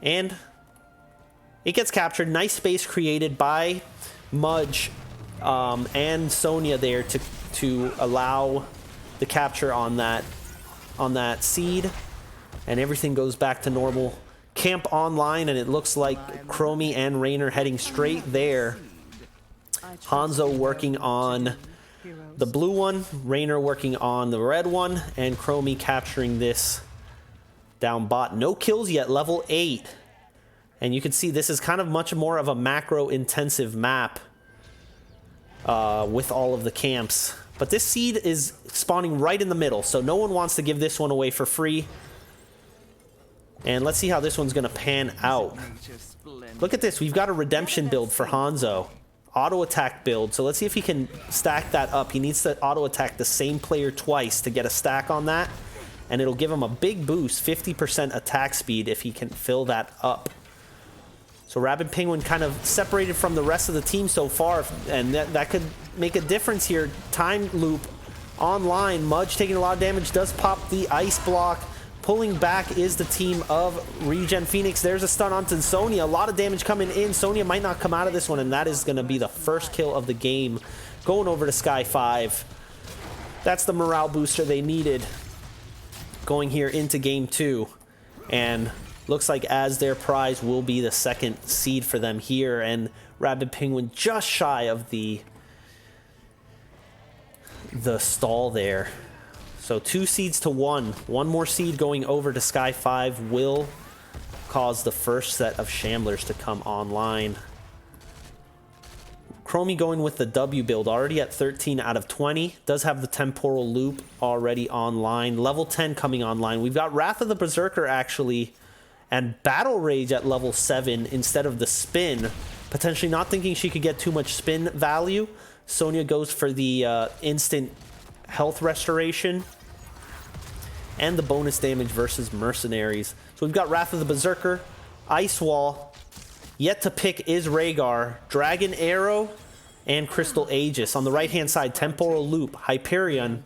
And it gets captured. Nice space created by Mudge and Sonya there to allow the capture on that seed, and everything goes back to normal. Camp online, and it looks like Chromie and Raynor heading straight there. Hanzo working on the blue one, Raynor working on the red one, and Chromie capturing this down bot. No kills yet, level 8. And you can see this is kind of much more of a macro-intensive map with all of the camps. But this seed is spawning right in the middle, so no one wants to give this one away for free. And let's see how this one's going to pan out. Look at this. We've got a redemption build for Hanzo. Auto attack build. So let's see if he can stack that up. He needs to auto attack the same player twice to get a stack on that. And it'll give him a big boost, 50% attack speed if he can fill that up. So Rabid Penguin kind of separated from the rest of the team so far. And that could make a difference here. Time loop online. Mudge taking a lot of damage. Does pop the ice block. Pulling back is the team of ReGen Phoenix. There's a stun onto Sonya. A lot of damage coming in. Sonya might not come out of this one, and that is going to be the first kill of the game. Going over to Sky5. That's the morale booster they needed going here into game 2. And looks like as their prize will be the second seed for them here. And Rabid Penguin just shy of the stall there. So 2 seeds to 1. One more seed going over to Sky5 will cause the first set of Shamblers to come online. Chromie going with the W build, already at 13 out of 20. Does have the Temporal Loop already online. Level 10 coming online. We've got Wrath of the Berserker actually, and Battle Rage at level 7 instead of the Spin. Potentially not thinking she could get too much spin value. Sonya goes for the instant health restoration and the bonus damage versus Mercenaries. So we've got Wrath of the Berserker, Ice Wall. Yet to pick is Rhaegar, Dragon Arrow, and Crystal Aegis. On the right hand side, Temporal Loop, Hyperion,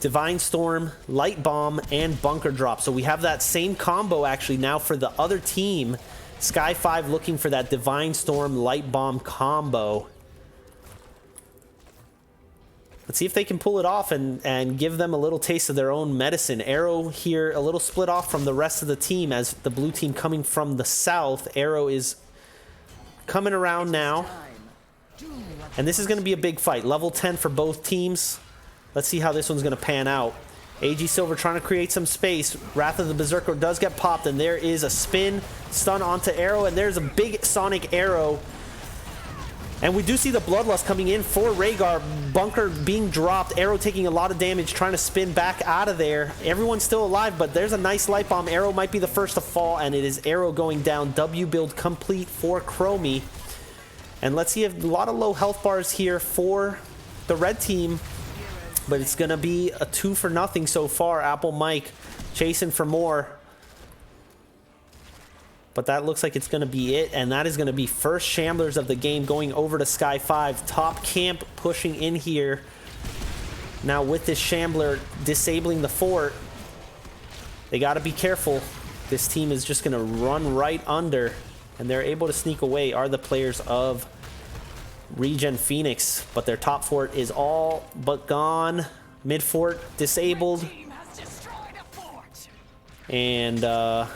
Divine Storm, Light Bomb, and Bunker Drop. So we have that same combo actually now for the other team. Sky5 looking for that Divine Storm, Light Bomb combo. Let's see if they can pull it off and give them a little taste of their own medicine. Arrow here a little split off from the rest of the team as the blue team coming from the south. Arrow is coming around now. And this is going to be a big fight. Level 10 for both teams. Let's see how this one's going to pan out. AG Silver trying to create some space. Wrath of the Berserker does get popped, and there is a spin, stun onto Arrow, and there's a big Sonic Arrow. And we do see the Bloodlust coming in for Rhaegar. Bunker being dropped. Arrow taking a lot of damage, trying to spin back out of there. Everyone's still alive, but there's a nice Light Bomb. Arrow might be the first to fall, and it is Arrow going down. W build complete for Chromie. And let's see a lot of low health bars here for the red team. But it's going to be a 2-for-0 so far. Apple Mike chasing for more. But that looks like it's going to be it. And that is going to be first Shamblers of the game going over to Sky5. Top camp pushing in here. Now with this Shambler disabling the fort, they got to be careful. This team is just going to run right under. And they're able to sneak away are the players of ReGen Phoenix. But their top fort is all but gone. Mid fort disabled. And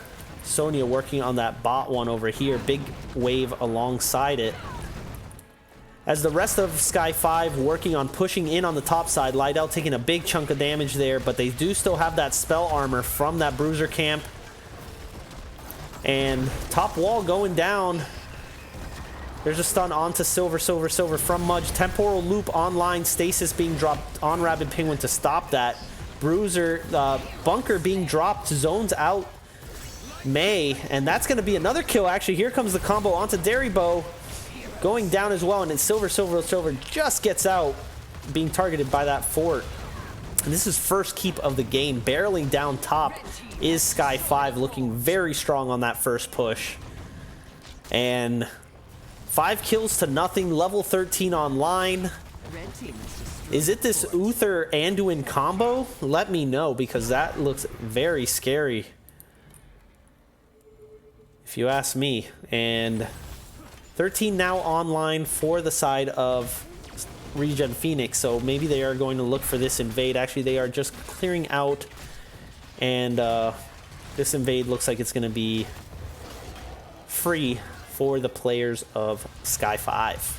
Sonya working on that bot one over here. Big wave alongside it. As the rest of Sky5 working on pushing in on the top side. Lydell taking a big chunk of damage there. But they do still have that spell armor from that Bruiser camp. And top wall going down. There's a stun onto Silver from Mudge. Temporal Loop online. Stasis being dropped on Rabid Penguin to stop that. Bruiser, Bunker being dropped. Zones out May. And that's going to be another kill, actually. Here comes the combo onto Daribo. Going down as well. And then Silver just gets out. Being targeted by that fort. And this is first keep of the game. Barreling down top is Sky5. Looking very strong on that first push. And 5 kills to nothing. Level 13 online. Is it this Uther Anduin combo? Let me know, because that looks very scary, if you ask me. And 13 now online for the side of ReGen Phoenix. So maybe they are going to look for this invade. Actually, they are just clearing out. And this invade looks like it's going to be free for the players of Sky5.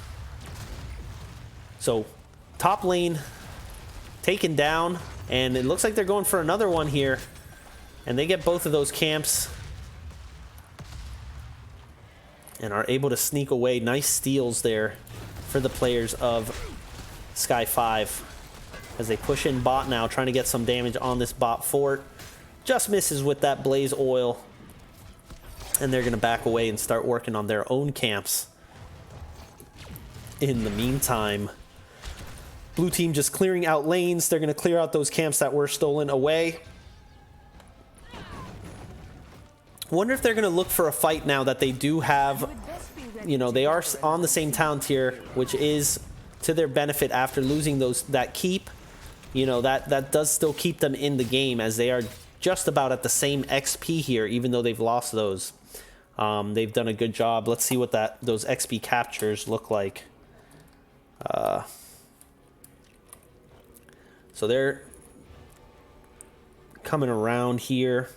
So top lane taken down, and it looks like they're going for another one here. And they get both of those camps and are able to sneak away. Nice steals there for the players of Sky5 as they push in bot now, trying to get some damage on this bot fort. Just misses with that blaze oil. And they're going to back away and start working on their own camps. In the meantime, blue team just clearing out lanes. They're going to clear out those camps that were stolen away. Wonder if they're going to look for a fight now that they do have, you know, they are on the same town tier, which is to their benefit after losing that keep. You know, that does still keep them in the game, as they are just about at the same XP here, even though they've lost those. They've done a good job. Let's see what those XP captures look like. So they're coming around here.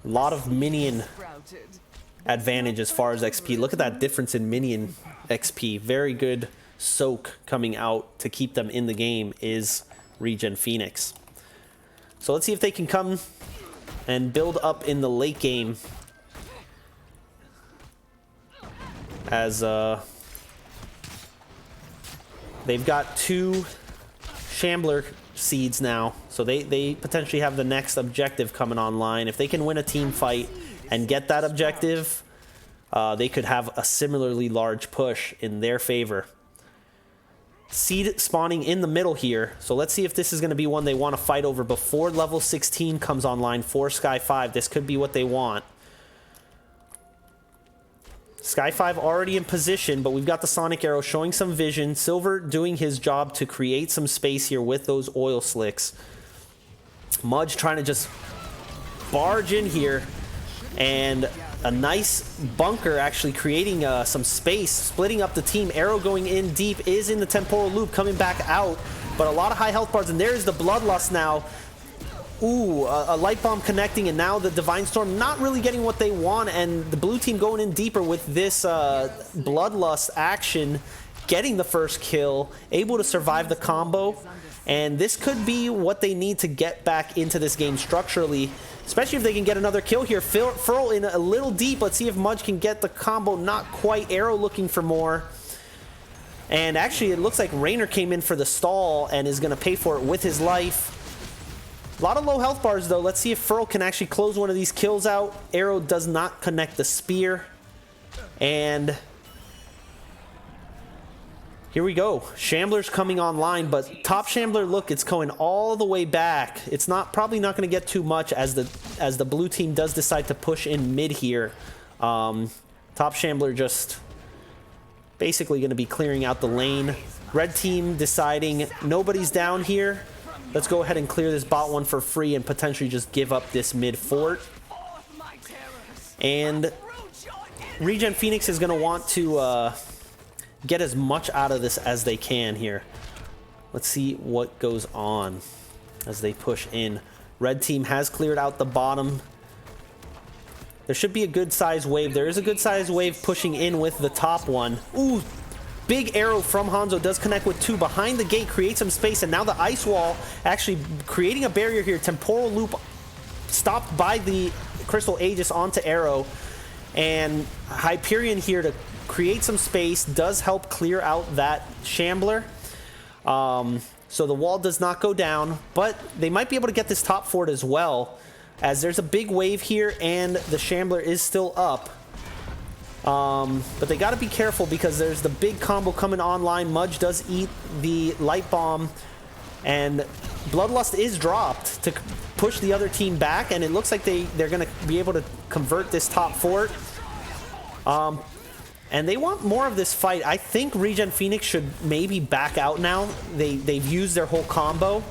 A lot of minion advantage as far as XP. Look at that difference in minion XP. Very good soak coming out to keep them in the game is ReGen Phoenix. So let's see if they can come and build up in the late game, as they've got 2 Shambler seeds now, so they potentially have the next objective coming online. If they can win a team fight and get that objective, they could have a similarly large push in their favor. Seed spawning in the middle here, so let's see if this is going to be one they want to fight over before level 16 comes online for Sky5. This could be what they want. Sky5 already in position, but we've got the Sonic Arrow showing some vision. Silver doing his job to create some space here with those oil slicks. Mudge trying to just barge in here, and a nice bunker actually creating some space, splitting up the team. Arrow going in deep, is in the temporal loop, coming back out, but a lot of high health bars, and there's the Bloodlust now. Ooh, a light bomb connecting, and now the Divine Storm not really getting what they want, and the blue team going in deeper with this Bloodlust action, getting the first kill, able to survive the combo, and this could be what they need to get back into this game structurally, especially if they can get another kill here. Furl in a little deep. Let's see if Mudge can get the combo. Not quite. Arrow looking for more. And actually, it looks like Raynor came in for the stall and is going to pay for it with his life. A lot of low health bars, though. Let's see if Furl can actually close one of these kills out. Arrow does not connect the spear. And here we go. Shambler's coming online, but top Shambler, look, it's going all the way back. It's probably not going to get too much as the blue team does decide to push in mid here. Top Shambler just basically going to be clearing out the lane. Red team deciding nobody's down here. Let's go ahead and clear this bot one for free and potentially just give up this mid fort. And ReGen Phoenix is going to want to get as much out of this as they can here. Let's see what goes on as they push in. Red team has cleared out the bottom. There should be a good size wave. There is a good size wave pushing in with the top one. Ooh, big arrow from Hanzo does connect with 2 behind the gate, create some space, and now the ice wall actually creating a barrier here. Temporal loop stopped by the Crystal Aegis onto Arrow, and Hyperion here to create some space does help clear out that Shambler. So the wall does not go down, but they might be able to get this top fort as well, as there's a big wave here and the Shambler is still up. But they got to be careful because there's the big combo coming online. Mudge does eat the light bomb, and Bloodlust is dropped to push the other team back, and it looks like they're going to be able to convert this top fort. And they want more of this fight. I think ReGen Phoenix should maybe back out now. They've used their whole combo.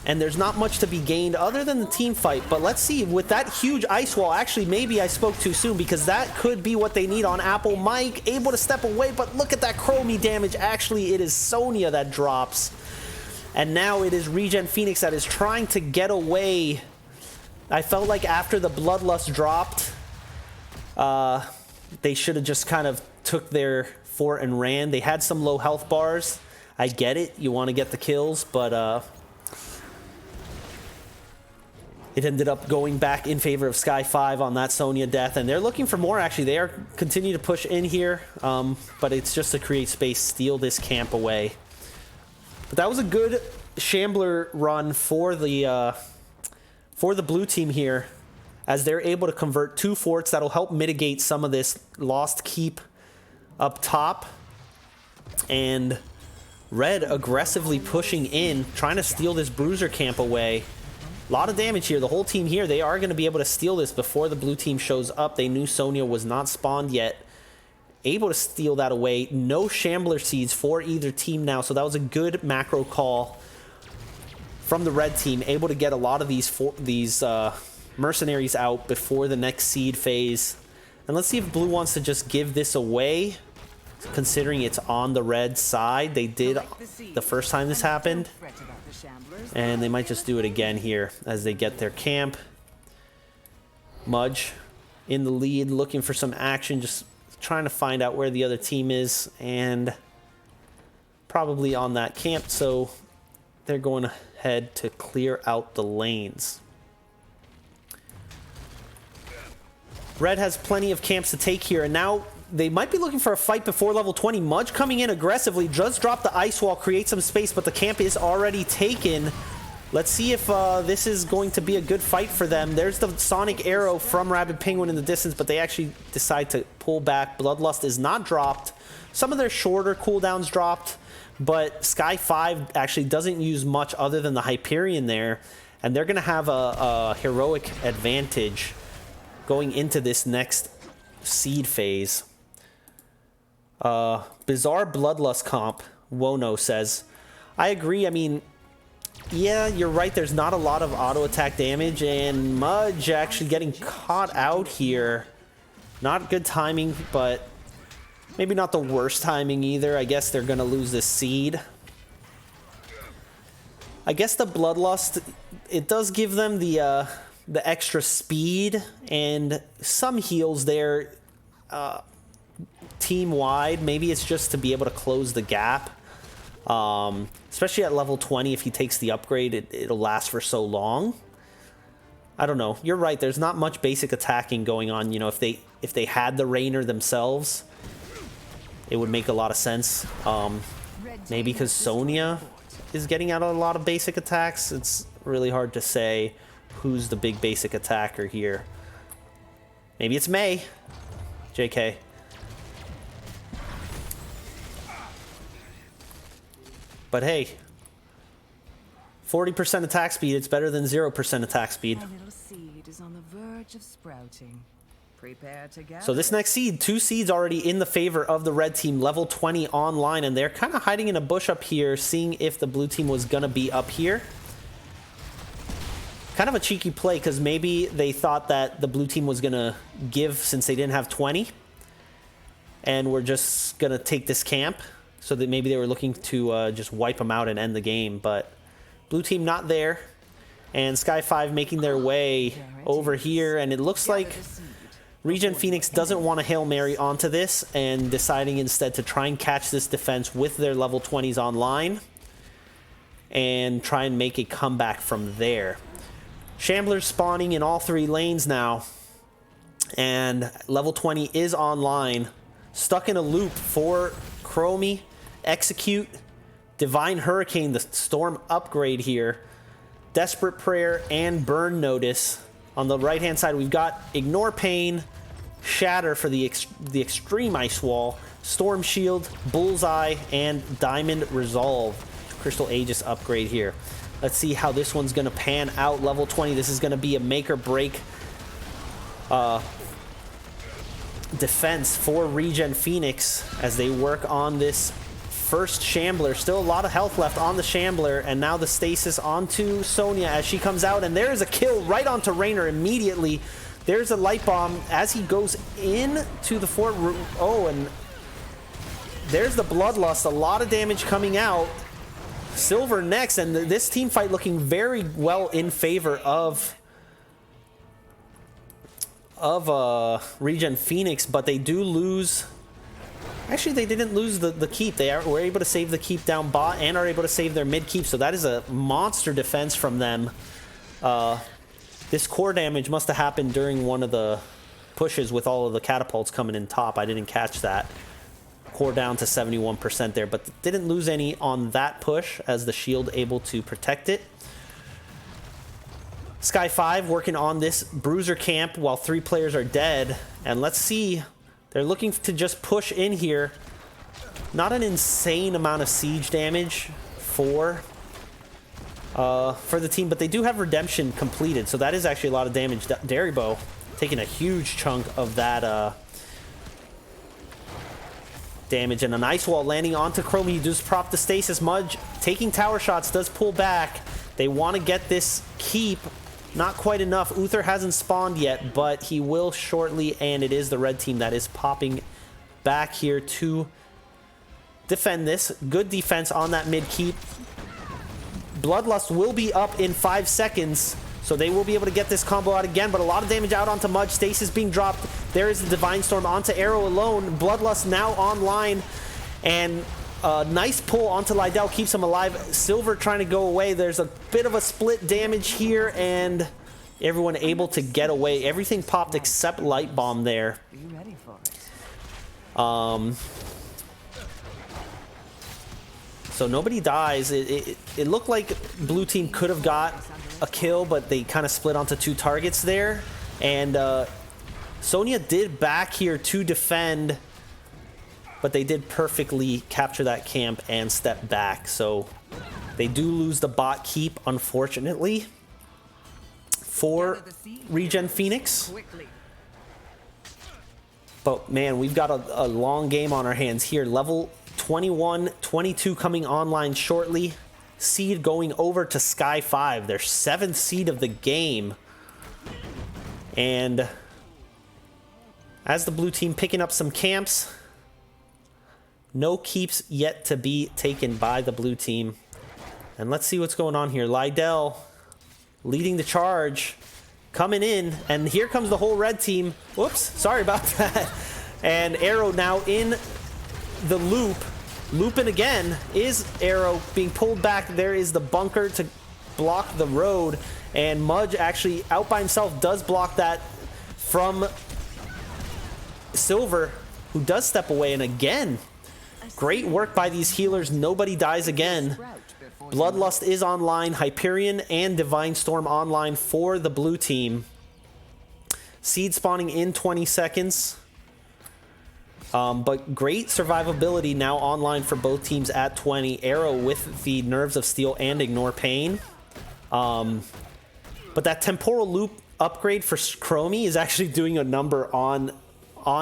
And there's not much to be gained other than the team fight. But let's see, with that huge ice wall, actually, maybe I spoke too soon, because that could be what they need on Apple. Mike able to step away, but look at that chromie damage. Actually, it is Sonya that drops. And now it is ReGen Phoenix that is trying to get away. I felt like after the Bloodlust dropped, they should have just kind of took their fort and ran. They had some low health bars. I get it. You want to get the kills, but it ended up going back in favor of Sky5 on that Sonya death, and they're looking for more, actually. They are continue to push in here, but it's just to create space, steal this camp away. But that was a good Shambler run for the blue team here, as they're able to convert 2 forts. That'll help mitigate some of this lost keep up top. And Red aggressively pushing in, trying to steal this bruiser camp away. A lot of damage here. The whole team here, they are going to be able to steal this before the blue team shows up. They knew Sonya was not spawned yet. Able to steal that away. No Shambler seeds for either team now, so that was a good macro call from the red team. Able to get a lot of these mercenaries out before the next seed phase. And let's see if blue wants to just give this away, considering it's on the red side. They did the first time this happened. And they might just do it again here as they get their camp. Mudge in the lead, looking for some action, just trying to find out where the other team is, and probably on that camp, so they're going ahead to clear out the lanes. Red has plenty of camps to take here, and now they might be looking for a fight before level 20. Mudge coming in aggressively, just drop the ice wall, create some space, but the camp is already taken. Let's see if this is going to be a good fight for them. There's the Sonic Arrow from Rabid Penguin in the distance, but they actually decide to pull back. Bloodlust is not dropped. Some of their shorter cooldowns dropped, but Sky5 actually doesn't use much other than the Hyperion there, and they're going to have a heroic advantage going into this next seed phase. Bizarre Bloodlust comp, Wono says. I agree. I mean, yeah, you're right. There's not a lot of auto attack damage, and Mudge actually getting caught out here. Not good timing, but maybe not the worst timing either. I guess they're going to lose this seed. I guess the Bloodlust, it does give them the extra speed and some heals there team-wide. Maybe it's just to be able to close the gap. Especially at level 20, if he takes the upgrade, it'll last for so long. I don't know. You're right. There's not much basic attacking going on. You know, if they had the Rainer themselves, it would make a lot of sense. Maybe because Sonya is getting out a lot of basic attacks. It's really hard to say who's the big basic attacker here. Maybe it's Mei. JK. But hey, 40% attack speed, it's better than 0% attack speed. My little seed is on the verge of sprouting. Prepare to gather. So this next seed, 2 seeds already in the favor of the red team, level 20 online, and they're kind of hiding in a bush up here, seeing if the blue team was going to be up here. Kind of a cheeky play, because maybe they thought that the blue team was going to give since they didn't have 20. And we're just going to take this camp. So that maybe they were looking to just wipe them out and end the game. But blue team not there. And Sky5 making their way over here. And it looks like ReGen Phoenix doesn't want to Hail Mary onto this, and deciding instead to try and catch this defense with their level 20s online. And try and make a comeback from there. Shambler's spawning in all 3 lanes now. And level 20 is online. Stuck in a loop for Chromie. Execute, Divine Hurricane, the Storm upgrade here, Desperate Prayer, and Burn Notice. On the right-hand side, we've got Ignore Pain, Shatter for the Extreme Ice Wall, Storm Shield, Bullseye, and Diamond Resolve. Crystal Aegis upgrade here. Let's see how this one's going to pan out. Level 20, this is going to be a make or break defense for ReGen Phoenix as they work on this first Shambler. Still a lot of health left on the Shambler, and now the stasis onto Sonya as she comes out, and there is a kill right onto Rainer immediately. There's a light bomb as he goes into the fort. Oh, and there's the Bloodlust. A lot of damage coming out. Silver next, and this team fight looking very well in favor of ReGen Phoenix, but they do lose Actually, they didn't lose the keep. They were able to save the keep down bot and are able to save their mid keep. So that is a monster defense from them. This core damage must have happened during one of the pushes with all of the catapults coming in top. I didn't catch that. Core down to 71% there, but didn't lose any on that push as the shield able to protect it. Sky5 working on this bruiser camp while 3 players are dead. And let's see, they're looking to just push in here. Not an insane amount of siege damage for the team, but they do have redemption completed, so that is actually a lot of damage. Daribo taking a huge chunk of that damage, and an ice wall landing onto Chromie. He does prop the stasis. Mudge taking tower shots, does pull back. They want to get this keep. Not quite enough. Uther hasn't spawned yet, but he will shortly, and it is the red team that is popping back here to defend this. Good defense on that mid keep. Bloodlust will be up in 5 seconds, so they will be able to get this combo out again, but a lot of damage out onto Mudge. Stasis being dropped. There is the Divine Storm onto Arrow alone. Bloodlust now online, and a nice pull onto Lydell keeps him alive. Silver trying to go away. There's a bit of a split damage here, and everyone able to get away. Everything popped except Light Bomb there. Are you ready for it? So nobody dies. It looked like blue team could have got a kill, but they kind of split onto 2 targets there. And Sonya did back here to defend, but they did perfectly capture that camp and step back. So they do lose the bot keep, unfortunately, for ReGen Phoenix. But man, we've got a long game on our hands here. Level 21, 22 coming online shortly. Seed going over to Sky5, their 7th seed of the game. And as the blue team picking up some camps, no keeps yet to be taken by the blue team. And let's see what's going on here. Lydell leading the charge, coming in, and here comes the whole red team. Whoops, sorry about that. And Arrow now in the loop. Looping again is Arrow being pulled back. There is the bunker to block the road, and Mudge actually out by himself does block that from Silver, who does step away. And again, great work by these healers. Nobody dies again. Bloodlust is online. Hyperion and Divine Storm online for the blue team. Seed spawning in 20 seconds. But great survivability now online for both teams at 20. Arrow with the Nerves of Steel and Ignore Pain. But that Temporal Loop upgrade for Chromie is actually doing a number on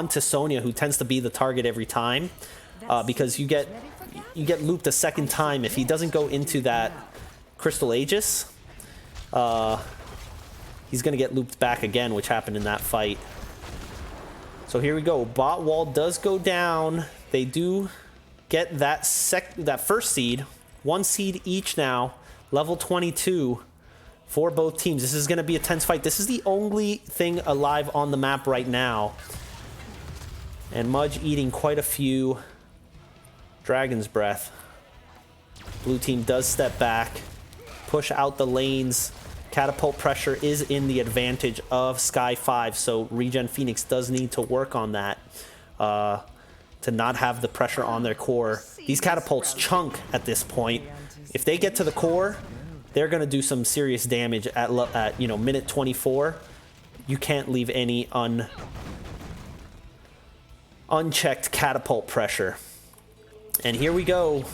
to Sonya, who tends to be the target every time. Because you get looped a second time. If he doesn't go into that Crystal Aegis, he's going to get looped back again, which happened in that fight. So here we go. Bot wall does go down. They do get that first seed. 1 seed each now. Level 22 for both teams. This is going to be a tense fight. This is the only thing alive on the map right now. And Mudge eating quite a few Dragon's Breath. Blue team does step back, push out the lanes. Catapult pressure is in the advantage of Sky5, so ReGen Phoenix does need to work on that to not have the pressure on their core. These catapults chunk at this point. If they get to the core, they're going to do some serious damage at minute 24. You can't leave any unchecked catapult pressure. And here we go.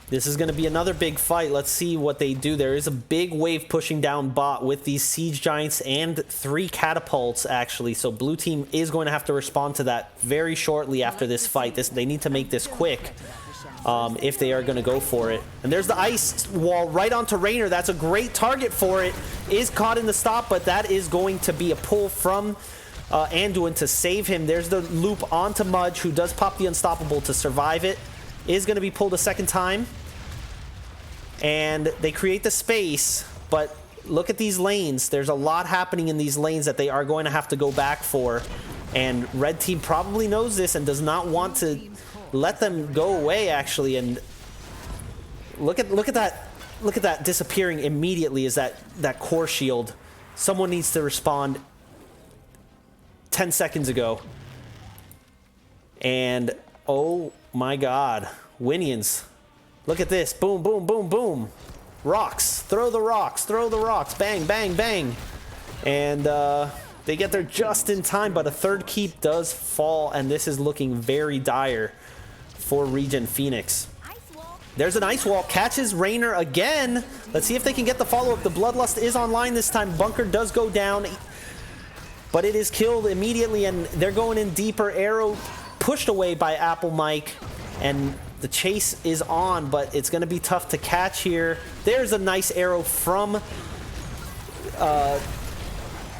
This is going to be another big fight. Let's see what they do. There is a big wave pushing down bot with these Siege Giants and 3 catapults, actually. So blue team is going to have to respond to that very shortly after this fight. They need to make this quick if they are going to go for it. And there's the ice wall right onto Raynor. That's a great target for it. Is caught in the stop, but that is going to be a pull from Anduin to save him. There's the loop onto Mudge, who does pop the Unstoppable to survive it. Is going to be pulled a second time. And they create the space, but look at these lanes. There's a lot happening in these lanes that they are going to have to go back for. And red team probably knows this and does not want to let them go away, actually. And look at that disappearing immediately. Is that core shield? Someone needs to respond 10 seconds ago. And oh my god, Winions. Look at this. Boom, boom, boom, boom. Rocks. Throw the rocks. Throw the rocks. Bang, bang, bang. And they get there just in time, but a third keep does fall, and this is looking very dire for ReGen Phoenix. There's an ice wall. Catches Raynor again. Let's see if they can get the follow-up. The Bloodlust is online this time. Bunker does go down, but it is killed immediately, and they're going in deeper. Arrow pushed away by Apple Mike, and the chase is on, but it's going to be tough to catch here. There's a nice arrow from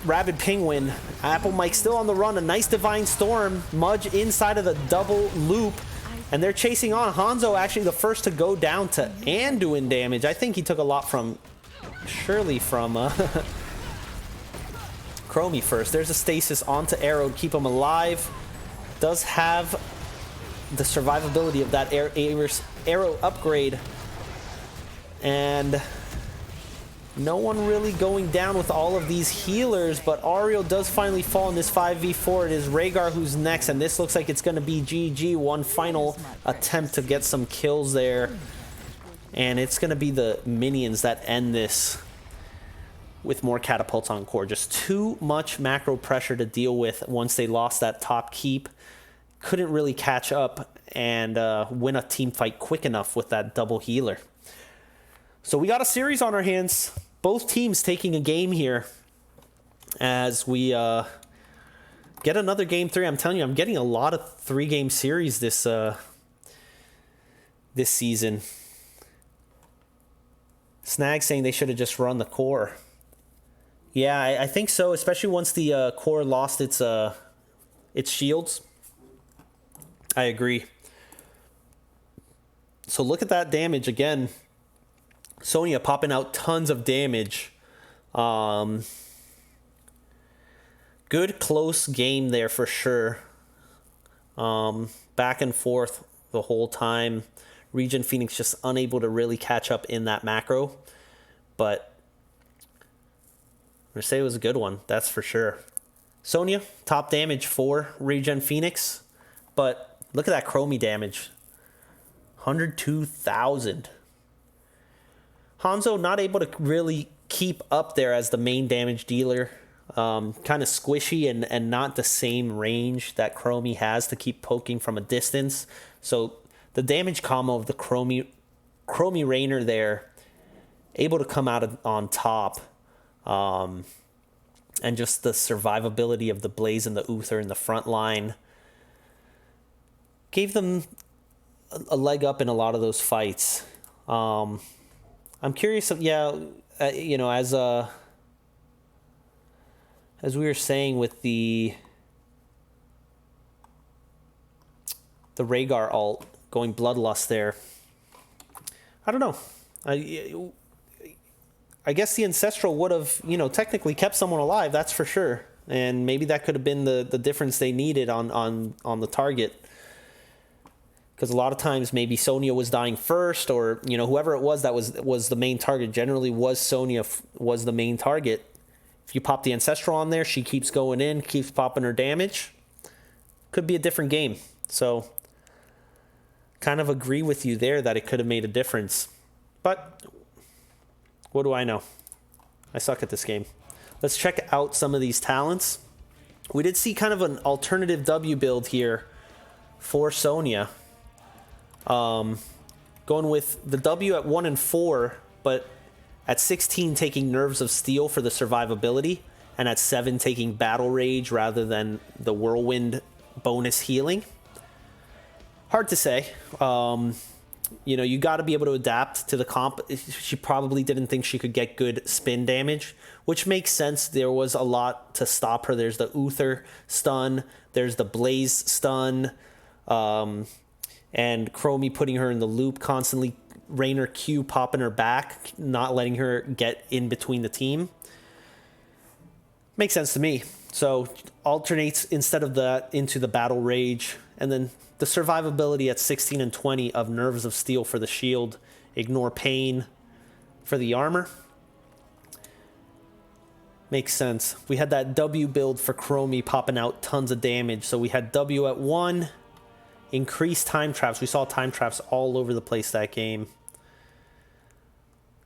Rabid Penguin. Apple Mike still on the run. A nice Divine Storm. Mudge inside of the double loop, and they're chasing on. Hanzo actually the first to go down to Anduin damage. I think he took a lot from, surely from Chromie first. There's a stasis onto Arrow to keep him alive. Does have the survivability of that arrow upgrade, and no one really going down with all of these healers, but Ariel does finally fall in this 5v4. It is Rhaegar who's next, and this looks like it's going to be GG. One final attempt to get some kills there, and it's going to be the minions that end this with more catapults on core. Just too much macro pressure to deal with once they lost that top keep. Couldn't really catch up and win a team fight quick enough with that double healer. So we got a series on our hands. Both teams taking a game here as we get another game 3. I'm telling you, I'm getting a lot of 3-game series this season. Snag saying they should have just run the core. Yeah, I think so, especially once the core lost its shields. I agree. So look at that damage again. Sonya popping out tons of damage. Good close game there for sure. Back and forth the whole time. ReGen Phoenix just unable to really catch up in that macro. But I'm going to say it was a good one, that's for sure. Sonya, top damage for ReGen Phoenix. But look at that Chromie damage. 102,000. Hanzo not able to really keep up there as the main damage dealer. Kind of squishy and not the same range that Chromie has to keep poking from a distance. So the damage combo of the Chromie Raynor there, able to come out on top. And just the survivability of the Blaze and the Uther in the front line gave them a leg up in a lot of those fights. I'm curious, you know, as we were saying with the Rhaegar ult going Bloodlust there. I don't know. I guess the Ancestral would have, you know, technically kept someone alive, that's for sure. And maybe that could have been the difference they needed on the target. Because a lot of times maybe Sonya was dying first, or, you know, whoever it was that was the main target. Generally was Sonya was the main target. If you pop the Ancestral on there, she keeps going in, keeps popping her damage. Could be a different game. So kind of agree with you there that it could have made a difference. But what do I know? I suck at this game. Let's check out some of these talents. We did see kind of an alternative W build here for Sonya. Going with the W at 1 and 4, but at 16 taking Nerves of Steel for the survivability, and at 7 taking Battle Rage rather than the Whirlwind bonus healing. Hard to say. You know, you got to be able to adapt to the comp. She probably didn't think she could get good spin damage, which makes sense. There was a lot to stop her. There's the Uther stun. There's the Blaze stun. And Chromie putting her in the loop constantly. Raynor Q popping her back, not letting her get in between the team. Makes sense to me. So alternates instead of that into the Battle Rage. And then the survivability at 16 and 20 of Nerves of Steel for the shield. Ignore Pain for the armor. Makes sense. We had that W build for Chromie popping out tons of damage. So we had W at 1. Increased time traps. We saw time traps all over the place that game.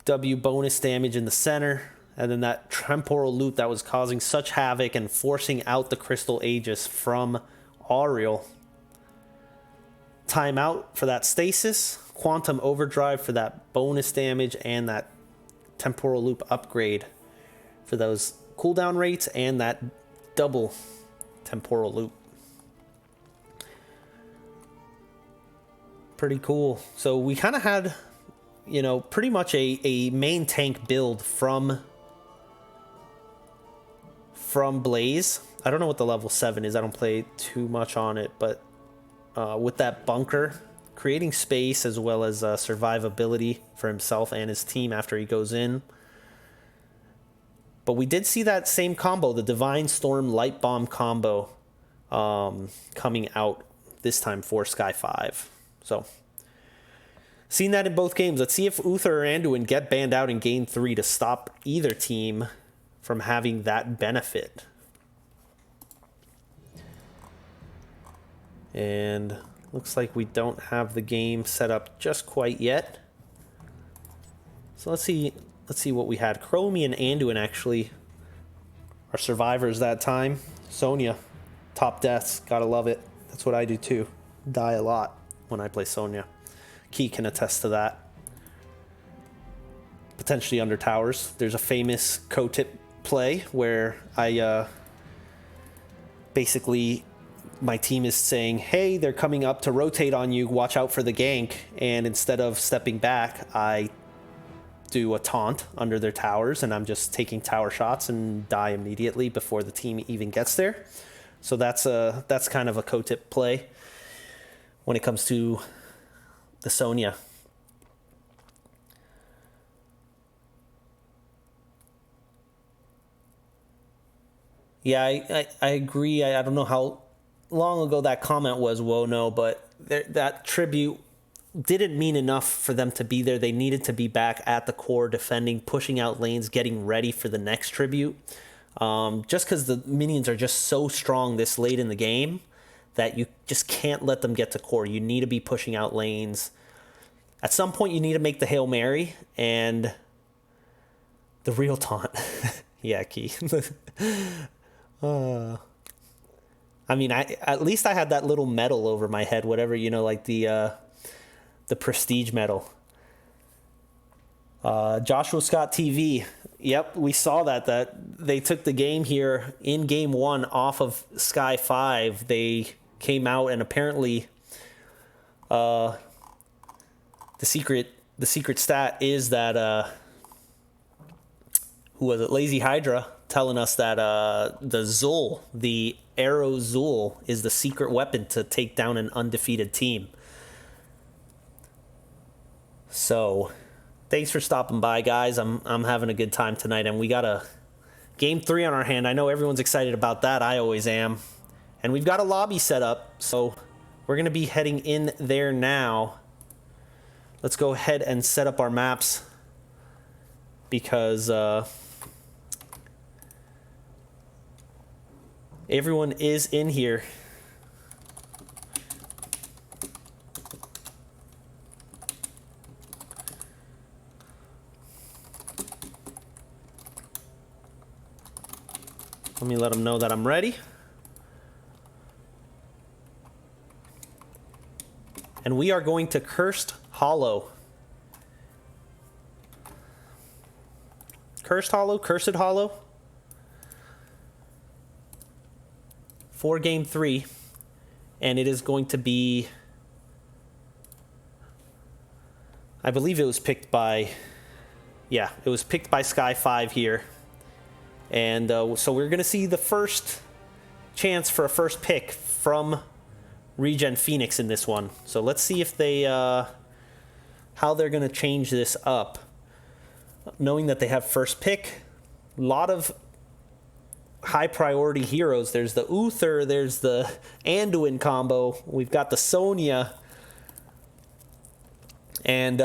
W bonus damage in the center. And then that temporal loop that was causing such havoc and forcing out the Crystal Aegis from Auriel. Timeout for that stasis. Quantum Overdrive for that bonus damage and that temporal loop upgrade for those cooldown rates and that double temporal loop. Pretty cool. So we kind of had, you know, pretty much a main tank build from Blaze. I don't know what the level 7 is. I don't play too much on it, but with that bunker, creating space as well as survivability for himself and his team after he goes in. But we did see that same combo, the Divine Storm Light Bomb combo, coming out this time for Sky5. So, seen that in both games. Let's see if Uther or Anduin get banned out in Game 3 to stop either team from having that benefit. And looks like we don't have the game set up just quite yet. So let's see what we had. Chromie and Anduin actually are survivors that time. Sonya, top deaths, gotta love it. That's what I do too. Die a lot when I play Sonya. Key can attest to that. Potentially under towers. There's a famous co-tip play where I basically my team is saying, hey, they're coming up to rotate on you, watch out for the gank, and instead of stepping back, I do a taunt under their towers, and I'm just taking tower shots and die immediately before the team even gets there. So that's kind of a co-tip play when it comes to the Sonya. Yeah, I agree. I don't know how long ago that comment was, Wono, but that tribute didn't mean enough for them to be there. They needed to be back at the core, defending, pushing out lanes, getting ready for the next tribute. Just because the minions are just so strong this late in the game that you just can't let them get to core. You need to be pushing out lanes. At some point, you need to make the Hail Mary and the real taunt. Yeah, Key. I mean, at least I had that little medal over my head, whatever, you know, like the prestige medal. Joshua Scott TV. Yep, we saw that they took the game here in game 1 off of Sky5. They came out and apparently the secret stat is that who was it? Lazy Hydra telling us that the Zul, the Arrow Zul, is the secret weapon to take down an undefeated team. So, thanks for stopping by, guys. I'm having a good time tonight, and we got a game 3 on our hand. I know everyone's excited about that. I always am. And we've got a lobby set up, so we're going to be heading in there now. Let's go ahead and set up our maps because everyone is in here. Let me let them know that I'm ready. And we are going to Cursed Hollow. Cursed Hollow. For game 3. And it is going to be, I believe it was picked by, yeah, it was picked by Sky5 here. And so we're going to see the first chance for a first pick from ReGen Phoenix in this one. So let's see if they, how they're going to change this up. Knowing that they have first pick, a lot of high priority heroes. There's the Uther, there's the Anduin combo. We've got the Sonya. And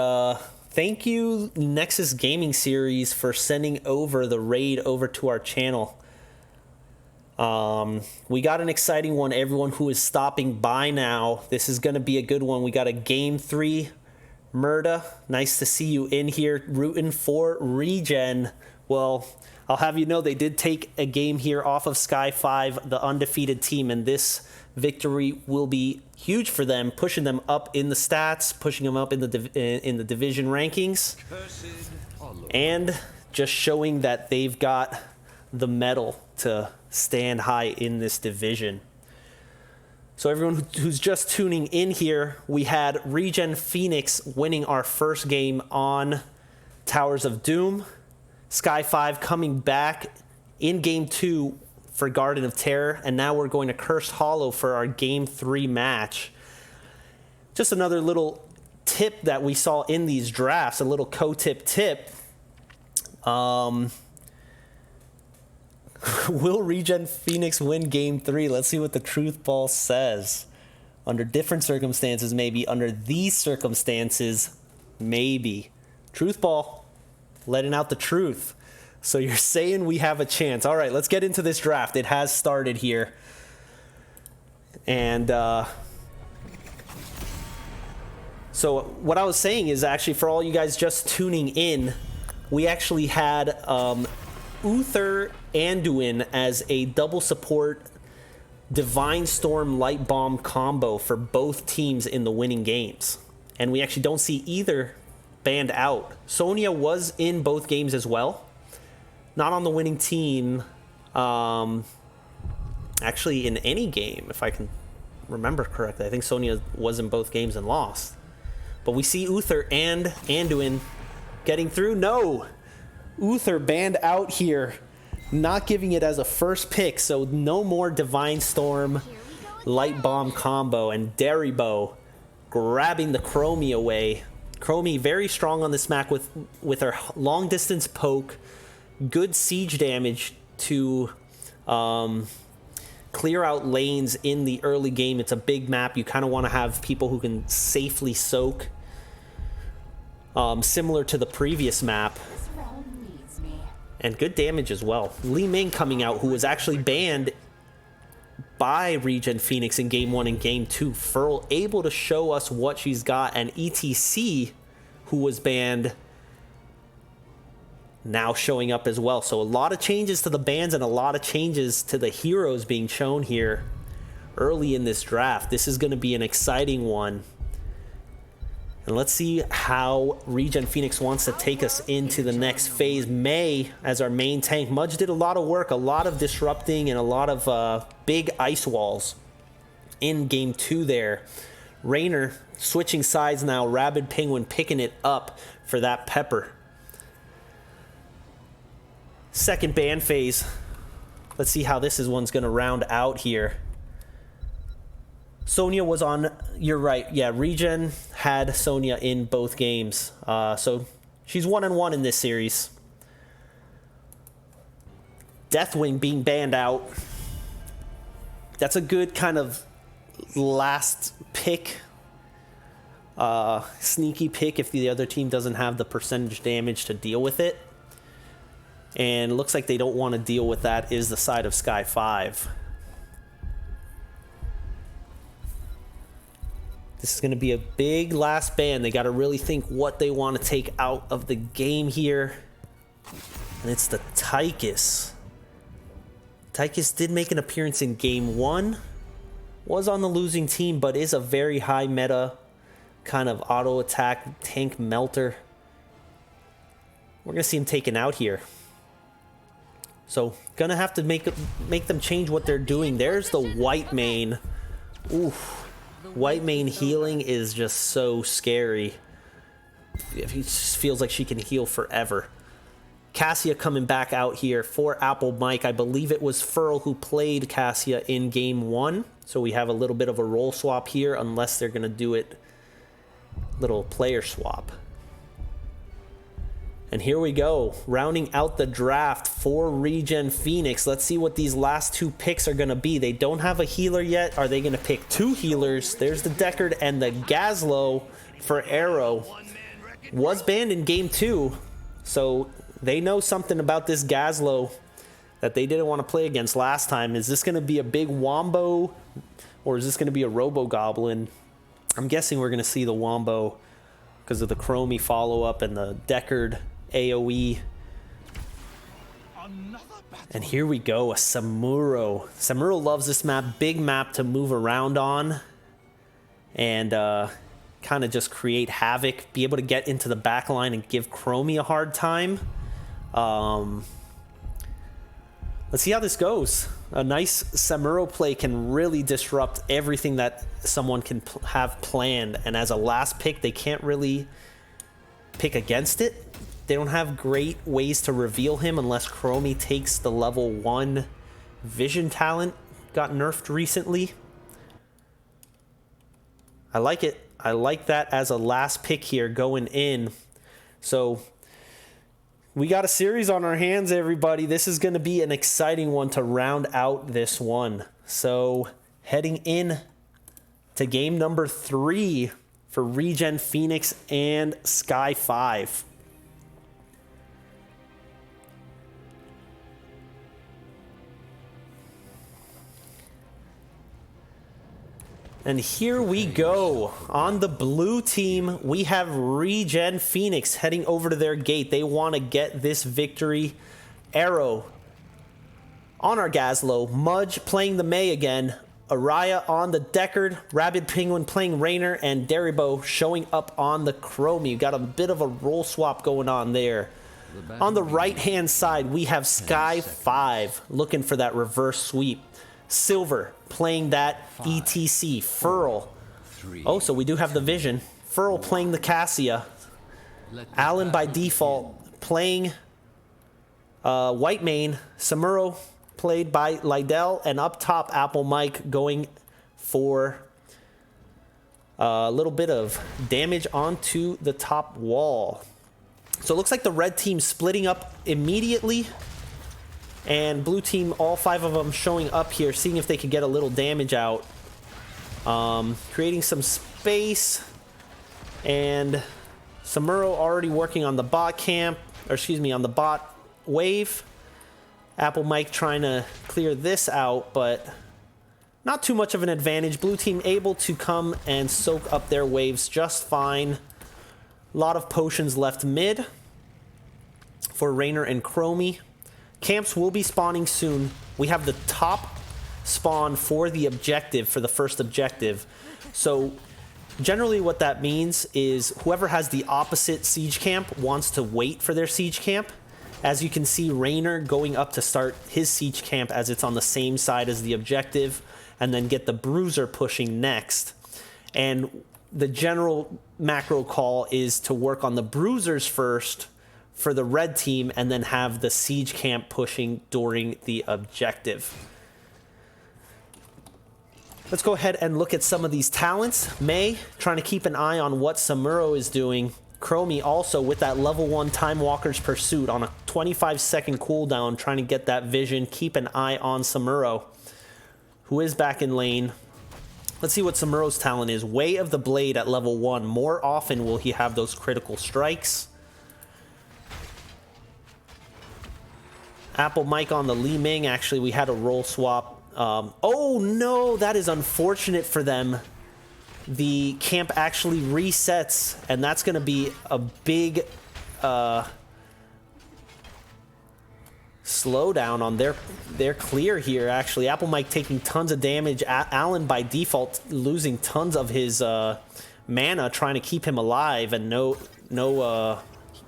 thank you, Nexus Gaming Series, for sending over the raid over to our channel. We got an exciting one. Everyone who is stopping by now, this is going to be a good one. We got a Game 3. Murda, nice to see you in here, rooting for ReGen. Well, I'll have you know they did take a game here off of Sky5, the undefeated team, and this victory will be huge for them, pushing them up in the stats, pushing them up in the division rankings, and just showing that they've got the mettle to stand high in this division. So everyone who's just tuning in here, we had ReGen Phoenix winning our first game on Towers of Doom. Sky5 coming back in Game 2 for Garden of Terror. And now we're going to Cursed Hollow for our Game 3 match. Just another little tip that we saw in these drafts, a little co-tip tip. Will ReGen Phoenix win Game 3? Let's see what the truth ball says. Under different circumstances, maybe. Under these circumstances, maybe. Truth ball, letting out the truth. So you're saying we have a chance. All right, let's get into this draft. It has started here. And so what I was saying is, actually, for all you guys just tuning in, we actually had Uther Anduin as a double support Divine Storm Light Bomb combo for both teams in the winning games. And we actually don't see either banned out. Sonya was in both games as well. Not on the winning team, actually in any game, if I can remember correctly. I think Sonya was in both games and lost. But we see Uther and Anduin getting through. No! Uther banned out here, not giving it as a first pick, so no more Divine Storm Light Bomb combo, and Deribo grabbing the Chromie away. Chromie very strong on this map with her long distance poke, good siege damage to clear out lanes in the early game. It's a big map. You kind of want to have people who can safely soak, similar to the previous map. And good damage as well. Li Ming coming out, who was actually banned by ReGen Phoenix in Game 1 and Game 2. Furl able to show us what she's got. And ETC, who was banned, now showing up as well. So a lot of changes to the bans and a lot of changes to the heroes being shown here early in this draft. This is going to be an exciting one. And let's see how ReGen Phoenix wants to take us into the next phase. Mei as our main tank. Mudge did a lot of work, a lot of disrupting, and a lot of big ice walls in Game 2 there. Raynor switching sides now. Rabid Penguin picking it up for that Pepper. Second ban phase. Let's see how this one's going to round out here. Sonya was on, you're right, yeah, ReGen had Sonya in both games. So she's 1-1 in this series. Deathwing being banned out. That's a good kind of last pick. Sneaky pick if the other team doesn't have the percentage damage to deal with it. And it looks like they don't want to deal with that is the side of Sky5. This is going to be a big last ban. They got to really think what they want to take out of the game here. And it's the Tychus. Tychus did make an appearance in Game 1. Was on the losing team, but is a very high meta kind of auto attack tank melter. We're going to see him taken out here. So, going to have to make them change what they're doing. There's the white mane. Oof. White mane healing is just so scary. It just feels like she can heal forever. Cassia coming back out here for Apple Mike. I believe it was Furl who played Cassia in Game 1. So we have a little bit of a role swap here, unless they're going to do it little player swap. And here we go, rounding out the draft for ReGen Phoenix. Let's see what these last two picks are going to be. They don't have a healer yet. Are they going to pick two healers? There's the Deckard, and the Gazlowe for Arrow was banned in game 2. So they know something about this Gazlowe that they didn't want to play against last time. Is this going to be a big Wombo, or is this going to be a Robo Goblin? I'm guessing we're going to see the Wombo because of the Chromie follow-up and the Deckard AoE. And here we go, a Samuro. Samuro loves this map, big map to move around on and kind of just create havoc, be able to get into the back line and give Chromie a hard time. Let's see how this goes. A nice Samuro play can really disrupt everything that someone can have planned, and as a last pick, they can't really pick against it. They don't have great ways to reveal him unless Chromie takes the level 1 vision talent. Got nerfed recently. I like it. I like that as a last pick here going in. So we got a series on our hands, everybody. This is going to be an exciting one to round out this one. So heading in to game number 3 for ReGen Phoenix and Sky5. And here we go. On the blue team, we have ReGen Phoenix heading over to their gate. They want to get this victory. Arrow on our Gazlowe. Mudge playing the Mei again. Araya on the Deckard. Rabid Penguin playing Raynor. And Daribo showing up on the Chromie. We've got a bit of a role swap going on there. On the right-hand side, we have Sky5 looking for that reverse sweep. Silver playing that ETC. Furl. Oh, so we do have the vision. Furl playing the Cassia. Allen by default playing White Mane. Samuro played by Lydell. And up top, Apple Mike going for a little bit of damage onto the top wall. So it looks like the red team splitting up immediately. And blue team, all 5 of them showing up here, seeing if they could get a little damage out. Creating some space. And Samuro already working on the bot camp, or excuse me, on the bot wave. Apple Mike trying to clear this out, but not too much of an advantage. Blue team able to come and soak up their waves just fine. A lot of potions left mid for Raynor and Chromie. Camps will be spawning soon. We have the top spawn for the objective, for the first objective. So generally what that means is whoever has the opposite siege camp wants to wait for their siege camp. As you can see, Raynor going up to start his siege camp as it's on the same side as the objective, and then get the Bruiser pushing next. And the general macro call is to work on the Bruisers first for the red team, and then have the siege camp pushing during the objective. Let's go ahead and look at some of these talents. Mei trying to keep an eye on what Samuro is doing. Chromie also with that level 1 Time Walker's Pursuit on a 25-second cooldown, trying to get that vision. Keep an eye on Samuro, who is back in lane. Let's see what Samuro's talent is. Way of the Blade at level 1. More often will he have those critical strikes. Apple Mike on the Li Ming. Actually, we had a role swap. Oh no, that is unfortunate for them. The camp actually resets, and that's going to be a big slowdown on their clear here. Actually, Apple Mike taking tons of damage. Allen by default losing tons of his mana, trying to keep him alive, and no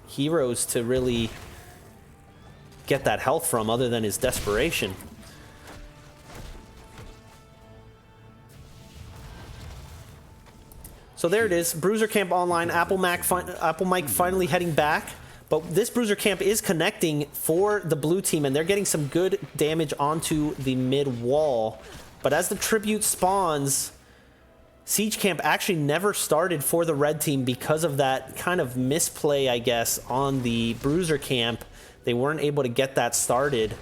heroes to really get that health from other than his desperation. So there it is, Bruiser Camp online. Apple Mike finally heading back, but this Bruiser Camp is connecting for the blue team, and they're getting some good damage onto the mid wall. But as the tribute spawns, Siege camp actually never started for the red team because of that kind of misplay, I guess, on the bruiser camp. They weren't able to get that started.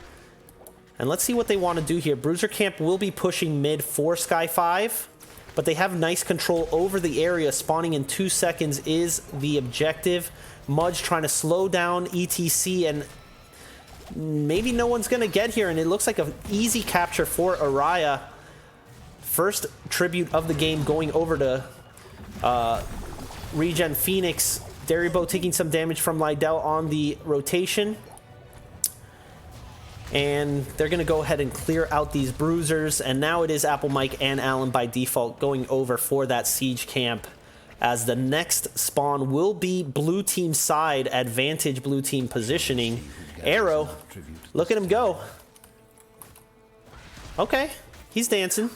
And let's see what they want to do here. Bruiser camp will be pushing mid for Sky5, but they have nice control over the area. Spawning in 2 seconds is the objective. Mudge trying to slow down ETC, and maybe no one's going to get here, and it looks like an easy capture for Araya. First tribute of the game going over to ReGen Phoenix. Daribo taking some damage from Lydell on the rotation. And they're going to go ahead and clear out these bruisers. And now it is Apple Mike and Alan by default going over for that siege camp, as the next spawn will be blue team side, advantage blue team positioning. Arrow, look at him go. Okay, he's dancing.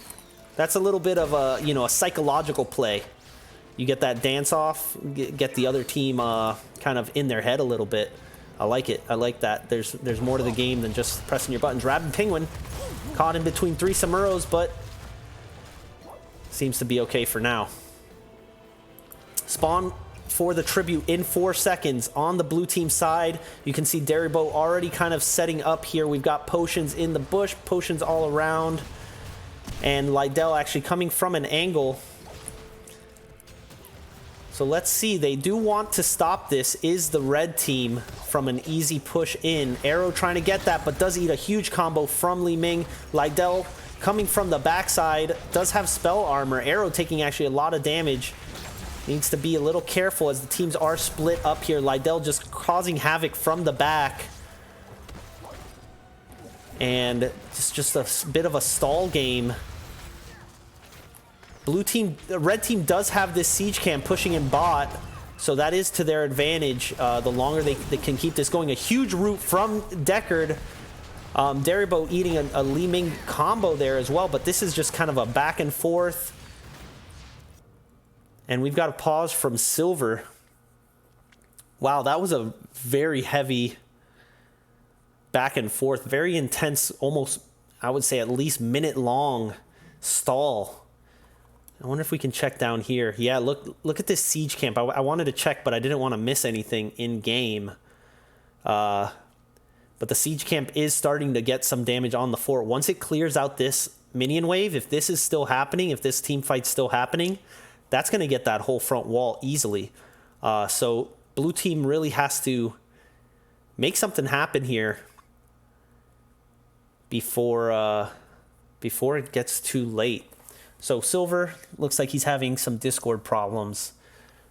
That's a little bit of a, you know, a psychological play. You get that dance off, get the other team kind of in their head a little bit. I like it. I like that. There's more to the game than just pressing your buttons. Rabid Penguin caught in between 3 Samuros, but seems to be okay for now. Spawn for the tribute in 4 seconds on the blue team side. You can see Daribo already kind of setting up here. We've got potions in the bush, potions all around. And Lydell actually coming from an angle. So let's see. They do want to stop this. Is the red team from an easy push in. Arrow trying to get that, but does eat a huge combo from Li Ming. Lydell coming from the backside. Does have spell armor. Arrow taking actually a lot of damage. Needs to be a little careful as the teams are split up here. Lydell just causing havoc from the back. And it's just a bit of a stall game. Blue team, red team does have this siege camp pushing in bot, so that is to their advantage. The longer they can keep this going. A huge root from Deckard. Daribo eating a Li Ming combo there as well, but this is just kind of a back and forth. And we've got a pause from Silver. Wow, that was a very heavy back and forth, very intense, almost, I would say at least minute-long stall. I wonder if we can check down here. Yeah, look at this siege camp. I wanted to check, but I didn't want to miss anything in-game. But the siege camp is starting to get some damage on the fort. Once it clears out this minion wave, if this is still happening, if this team fight's still happening, that's going to get that whole front wall easily. So blue team really has to make something happen here before it gets too late. So Silver looks like he's having some Discord problems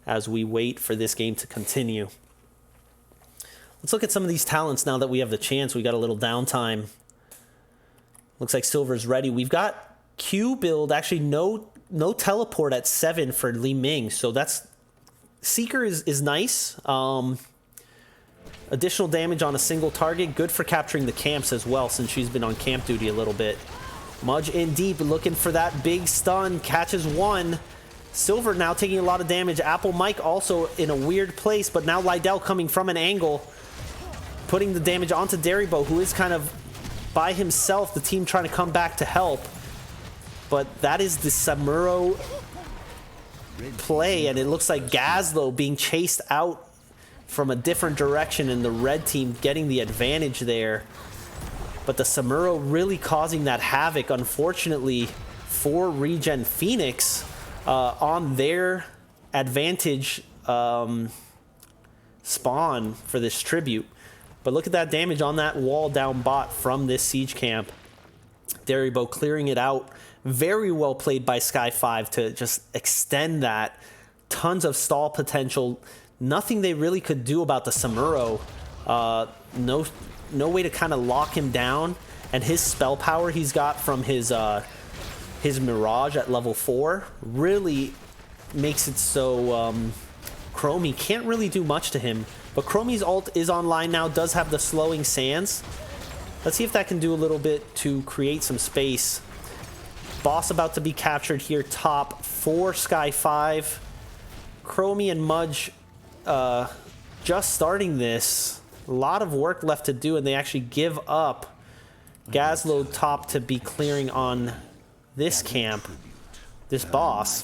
as we wait for this game to continue. Let's look at some of these talents now that we have the chance. We got a little downtime. Looks like Silver's ready. We've got Q build, actually no teleport at 7 for Li Ming. So that's Seeker is nice. Additional damage on a single target. Good for capturing the camps as well, since she's been on camp duty a little bit. Mudge in deep, looking for that big stun. Catches one. Silver now taking a lot of damage. Apple Mike also in a weird place, but now Lydell coming from an angle, putting the damage onto Daribo, who is kind of by himself. The team trying to come back to help. But that is the Samuro play, and it looks like Gazlo being chased out from a different direction, and the red team getting the advantage there. But the Samuro really causing that havoc, unfortunately, for ReGen Phoenix on their advantage spawn for this tribute. But look at that damage on that wall down bot from this siege camp. Daribo clearing it out. Very well played by Sky5 to just extend that. Tons of stall potential. Nothing they really could do about the Samuro. No way to kind of lock him down, and his spell power he's got from his Mirage at level 4 really makes it so Chromie can't really do much to him. But Chromie's ult is online now, does have the slowing sands. Let's see if that can do a little bit to create some space. Boss about to be captured here top for Sky5. Chromie and Mudge just starting this. A lot of work left to do, and they actually give up Gazlo top to be clearing on this camp. this boss.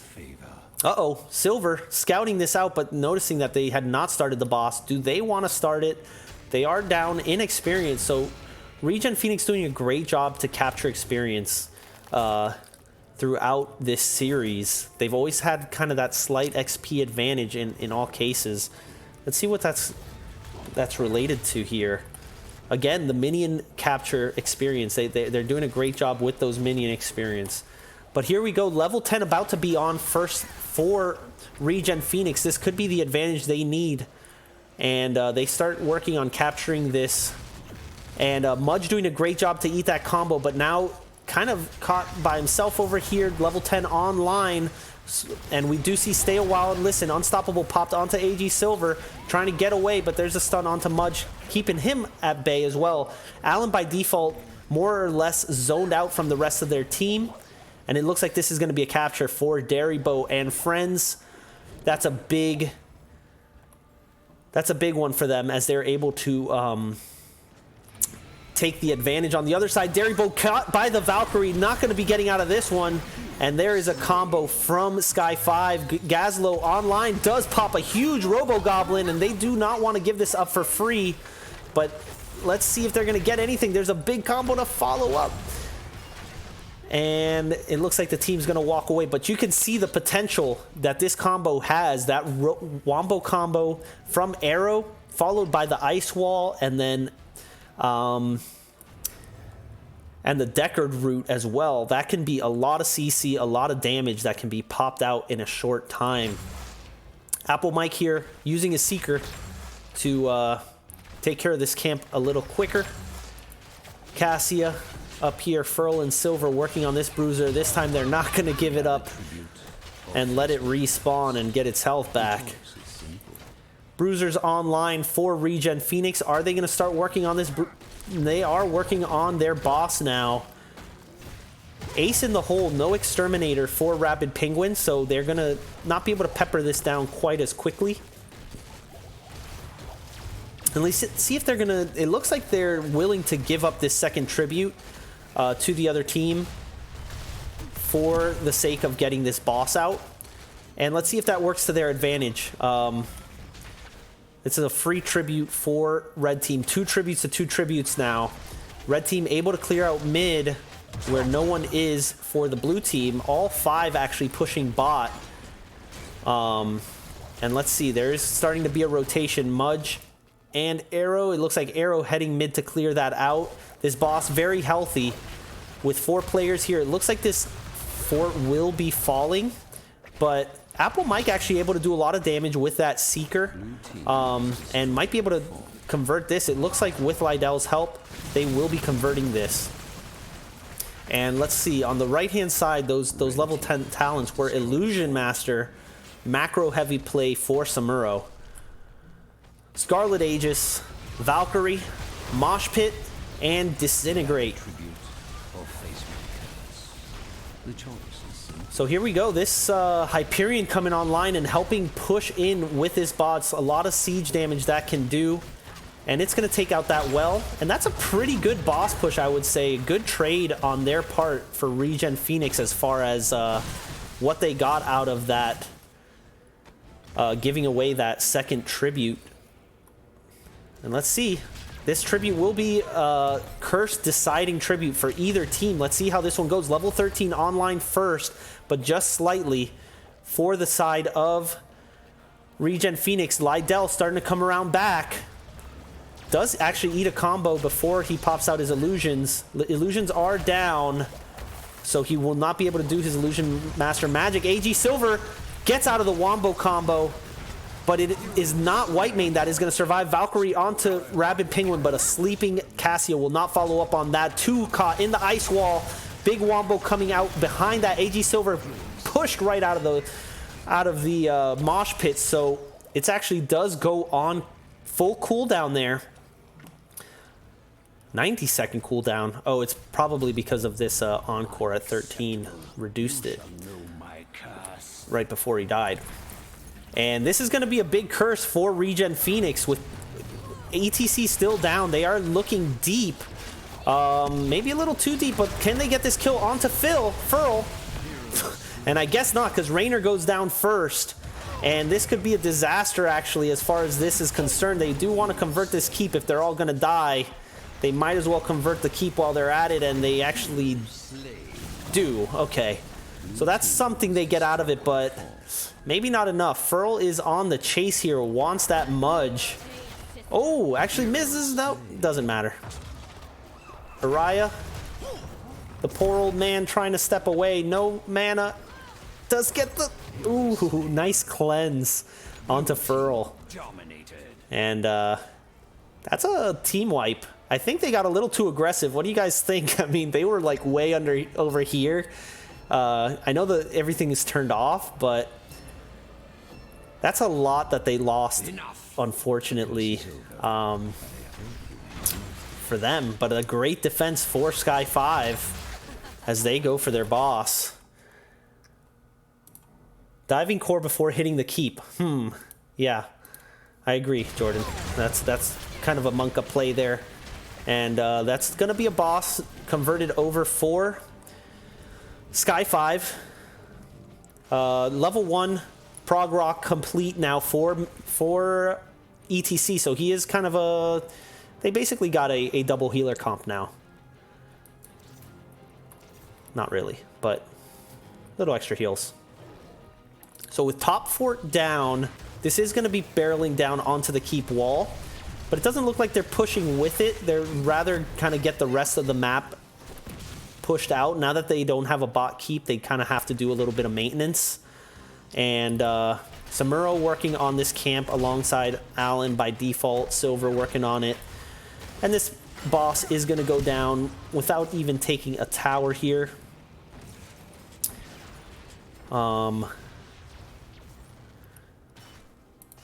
Uh-oh, Silver scouting this out, but noticing that they had not started the boss. Do they want to start it? They are down in experience, so ReGen Phoenix doing a great job to capture experience throughout this series. They've always had kind of that slight XP advantage in all cases. Let's see what that's related to here. Again, the minion capture experience. They're doing a great job with those minion experience. But here we go, level 10 about to be on first for ReGen Phoenix. This could be the advantage they need. And they start working on capturing this. And Mudge doing a great job to eat that combo, but now kind of caught by himself over here, level 10 online. And we do see Stay a While and Listen. Unstoppable popped onto AG Silver, trying to get away, but there's a stun onto Mudge, keeping him at bay as well. Allen by default more or less zoned out from the rest of their team. And it looks like this is going to be a capture for Daribo and friends. That's a big one for them as they're able to take the advantage on the other side. Daribo caught by the Valkyrie, not going to be getting out of this one. And there is a combo from Sky5. Gazlo online does pop a huge Robo Goblin, and they do not want to give this up for free. But let's see if they're going to get anything. There's a big combo to follow up. And it looks like the team's going to walk away. But you can see the potential that this combo has. That Wombo combo from Arrow, followed by the Ice Wall, and then and the Deckard route as well. That can be a lot of CC, a lot of damage that can be popped out in a short time. Apple Mike here using his Seeker to take care of this camp a little quicker. Cassia up here, Furl and Silver working on this Bruiser. This time they're not going to give it up and let it respawn and get its health back. Bruisers online for ReGen Phoenix. Are they going to start working on this? They are working on their boss now. Ace in the hole, no Exterminator for Rabid Penguin, so they're going to not be able to pepper this down quite as quickly. At least see if they're going to... It looks like they're willing to give up this second tribute to the other team for the sake of getting this boss out. And let's see if that works to their advantage. This is a free tribute for Red Team. 2 tributes to 2 tributes now. Red Team able to clear out mid where no one is for the blue team. All 5 actually pushing bot. And let's see, there's starting to be a rotation. Mudge and Arrow. It looks like Arrow heading mid to clear that out. This boss very healthy with 4 players here. It looks like this fort will be falling, but Apple Mike actually able to do a lot of damage with that Seeker, and might be able to convert this. It looks like with Lydell's help, they will be converting this. And let's see, on the right-hand side, those level 10 talents were Illusion Master, macro heavy play for Samuro, Scarlet Aegis, Valkyrie, Mosh Pit, and Disintegrate. So here we go. This Hyperion coming online and helping push in with his bots. A lot of siege damage that can do. And it's going to take out that well. And that's a pretty good boss push, I would say. Good trade on their part for ReGen Phoenix as far as what they got out of that. Giving away that second tribute. And let's see. This tribute will be a curse deciding tribute for either team. Let's see how this one goes. Level 13 online first, but just slightly for the side of ReGen Phoenix. Lydell starting to come around back. Does actually eat a combo before he pops out his illusions. Illusions are down, so he will not be able to do his Illusion Master magic. AG Silver gets out of the Wombo combo. But it is not Whitemane that is going to survive. Valkyrie onto Rabid Penguin, but a sleeping Cassia will not follow up on that. 2 caught in the ice wall. Big Wombo coming out behind that. AG Silver pushed right out of the mosh pit. So it actually does go on full cooldown there. 90-second cooldown. Oh, it's probably because of this encore at 13. Reduced it right before he died. And this is going to be a big curse for ReGen Phoenix with ETC still down. They are looking deep. Maybe a little too deep, but can they get this kill onto Furl? And I guess not, because Raynor goes down first. And this could be a disaster, actually, as far as this is concerned. They do want to convert this keep if they're all going to die. They might as well convert the keep while they're at it, and they actually do. Okay. So that's something they get out of it, but maybe not enough. Furl is on the chase here, wants that Mudge. Oh, actually misses. No, doesn't matter. Araya, the poor old man trying to step away. No mana. Does get the... Ooh, nice cleanse onto Furl. And that's a team wipe. I think they got a little too aggressive. What do you guys think? I mean, they were like way over here. I know that everything is turned off, but that's a lot that they lost, unfortunately, for them. But a great defense for Sky5 as they go for their boss. Diving core before hitting the keep. Yeah, I agree, Jordan. That's kind of a monk up play there. And that's going to be a boss converted over for Sky5. Level 1 prog rock complete now for ETC. So he is kind of a... They basically got a double healer comp now. Not really, but little extra heals. So with top fort down, this is going to be barreling down onto the keep wall. But it doesn't look like they're pushing with it. They're rather kind of get the rest of the map pushed out. Now that they don't have a bot keep, they kind of have to do a little bit of maintenance. And Samuro working on this camp alongside Alan by default. Silver working on it. And this boss is going to go down without even taking a tower here.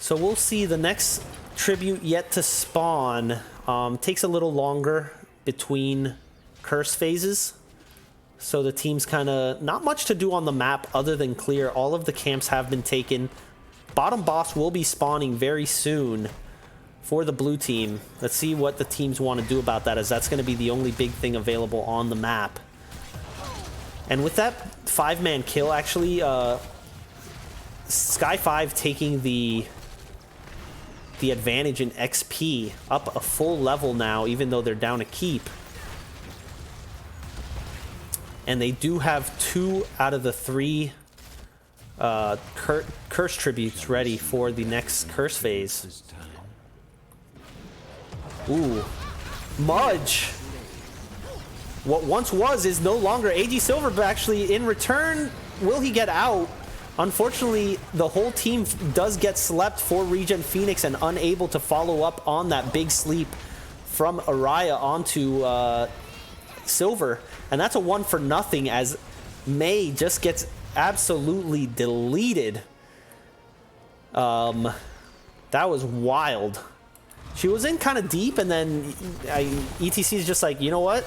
So we'll see. The next tribute yet to spawn takes a little longer between curse phases. So the team's kind of not much to do on the map other than clear. All of the camps have been taken. Bottom boss will be spawning very soon for the blue team. Let's see what the teams want to do about that, as that's going to be the only big thing available on the map. And with that 5-man kill, actually, Sky5 taking the advantage in XP, up a full level now, even though they're down a keep. And they do have 2 out of the 3 curse tributes ready for the next curse phase. Ooh, Mudge. What once was is no longer. AG Silver, actually, in return, will he get out? Unfortunately, the whole team does get slept for ReGen Phoenix and unable to follow up on that big sleep from Araya onto Silver. And that's a 1-for-0 as May just gets absolutely deleted. That was wild. She was in kind of deep, and then ETC is just like, you know what?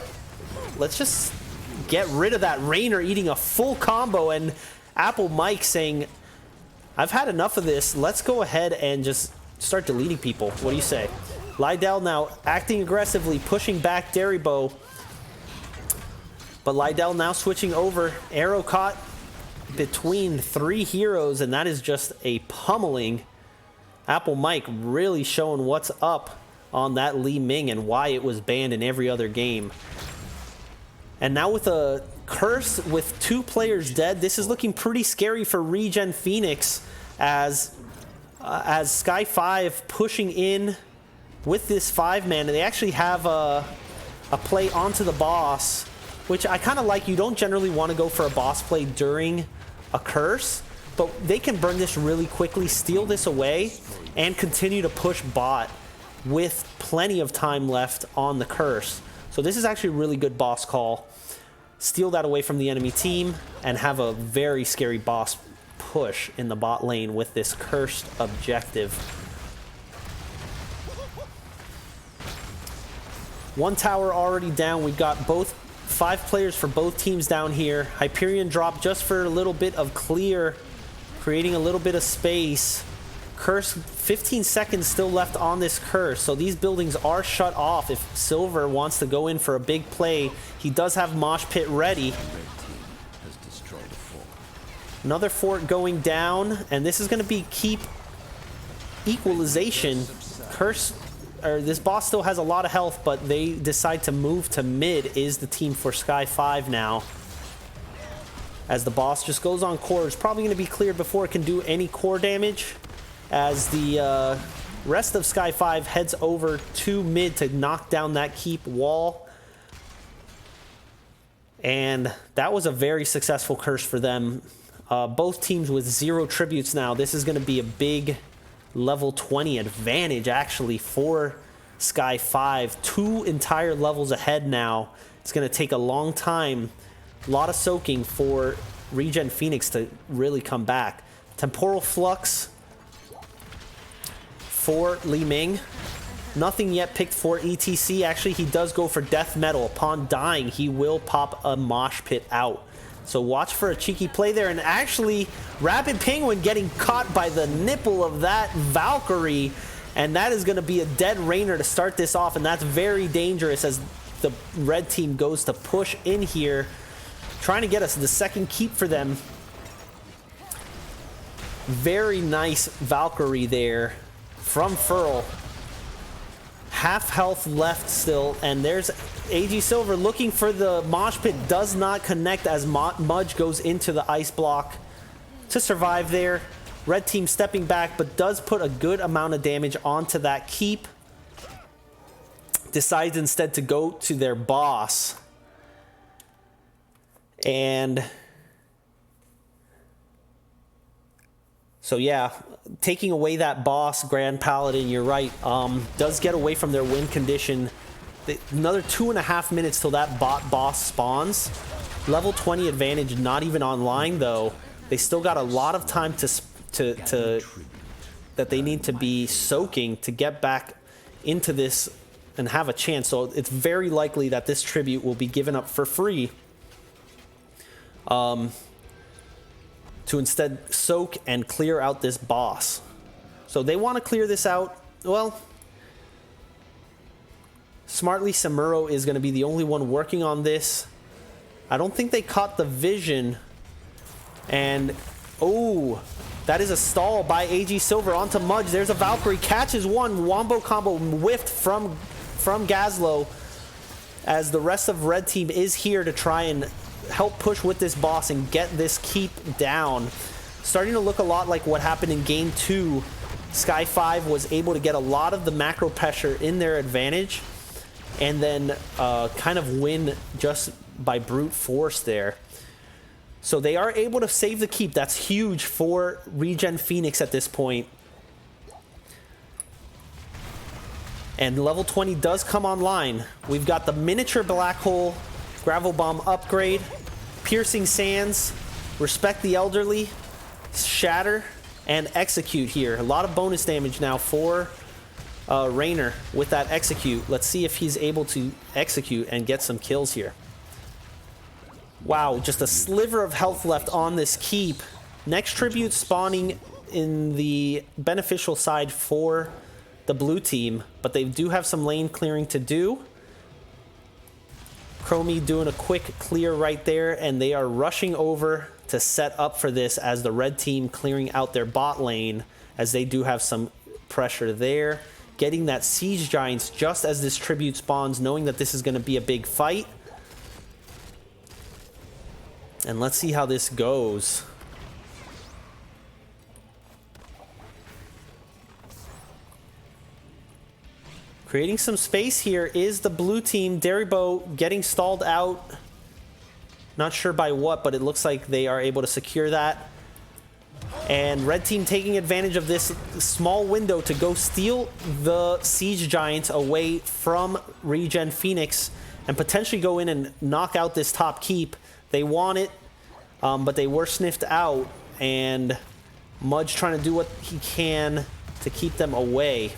Let's just get rid of that Raynor eating a full combo, and Apple Mike saying, I've had enough of this. Let's go ahead and just start deleting people. What do you say? Lydell now acting aggressively, pushing back Deribo. But Lydell now switching over. Arrow caught between 3 heroes, and that is just a pummeling. Apple Mike really showing what's up on that Li Ming and why it was banned in every other game. And now with a curse with 2 players dead, this is looking pretty scary for ReGen Phoenix as Sky5 pushing in with this 5-man. And they actually have a play onto the boss, which I kind of like. You don't generally want to go for a boss play during a curse, but they can burn this really quickly, steal this away, and continue to push bot with plenty of time left on the curse. So this is actually a really good boss call. Steal that away from the enemy team and have a very scary boss push in the bot lane with this cursed objective. 1 tower already down. We've got both 5 players for both teams down here. Hyperion drop just for a little bit of clear, creating a little bit of space. Curse, 15 seconds still left on this curse, so these buildings are shut off if Silver wants to go in for a big play. He does have Mosh Pit ready. Another fort going down, and this is going to be keep equalization. This boss still has a lot of health, but they decide to move to mid. Is the team for Sky5 now, as the boss just goes on core. It's probably going to be cleared before it can do any core damage, as the rest of Sky5 heads over to mid to knock down that keep wall. And that was a very successful curse for them. Both teams with 0 tributes now. This is going to be a big level 20 advantage actually for Sky5. 2 entire levels ahead now. It's going to take a long time, a lot of soaking for ReGen Phoenix to really come back. Temporal Flux for Li Ming. Nothing yet picked for ETC. Actually, he does go for Death Metal. Upon dying, he will pop a mosh pit out. So watch for a cheeky play there. And actually, Rapid Penguin getting caught by the nipple of that Valkyrie. And that is going to be a dead Rainer to start this off. And that's very dangerous as the red team goes to push in here, trying to get us the second keep for them. Very nice Valkyrie there from Furl. Half health left still, and there's AG Silver looking for the mosh pit. Does not connect as Mudge goes into the ice block to survive there. Red team stepping back, but does put a good amount of damage onto that keep. Decides instead to go to their boss. And so yeah, taking away that boss, Grand Paladin, you're right, does get away from their win condition. Another 2.5 minutes till that boss spawns. Level 20 advantage, not even online though. They still got a lot of time that they need to be soaking to get back into this and have a chance. So it's very likely that this tribute will be given up for free. To instead soak and clear out this boss. So they want to clear this out. Well, smartly, Samuro is going to be the only one working on this. I don't think they caught the vision. And, oh, that is a stall by AG Silver onto Mudge. There's a Valkyrie, catches one. Wombo combo whiffed from Gazlo, as the rest of red team is here to try and help push with this boss and get this keep down. Starting to look a lot like what happened in game 2. Sky5 was able to get a lot of the macro pressure in their advantage and then kind of win just by brute force there. So they are able to save the keep. That's huge for ReGen Phoenix at this point. And level 20 does come online. We've got the miniature black hole, Gravel Bomb upgrade, Piercing Sands, Respect the Elderly, Shatter, and Execute here. A lot of bonus damage now for Rainer with that Execute. Let's see if he's able to execute and get some kills here. Wow, just a sliver of health left on this keep. Next tribute spawning in the beneficial side for the blue team, but they do have some lane clearing to do. Chromie doing a quick clear right there, and they are rushing over to set up for this as the red team clearing out their bot lane, as they do have some pressure there. Getting that Siege Giants just as this tribute spawns, knowing that this is going to be a big fight. And let's see how this goes. Creating some space here is the blue team. Deribo getting stalled out. Not sure by what, but it looks like they are able to secure that. And red team taking advantage of this small window to go steal the Siege Giants away from ReGen Phoenix and potentially go in and knock out this top keep. They want it, but they were sniffed out, and Mudge trying to do what he can to keep them away.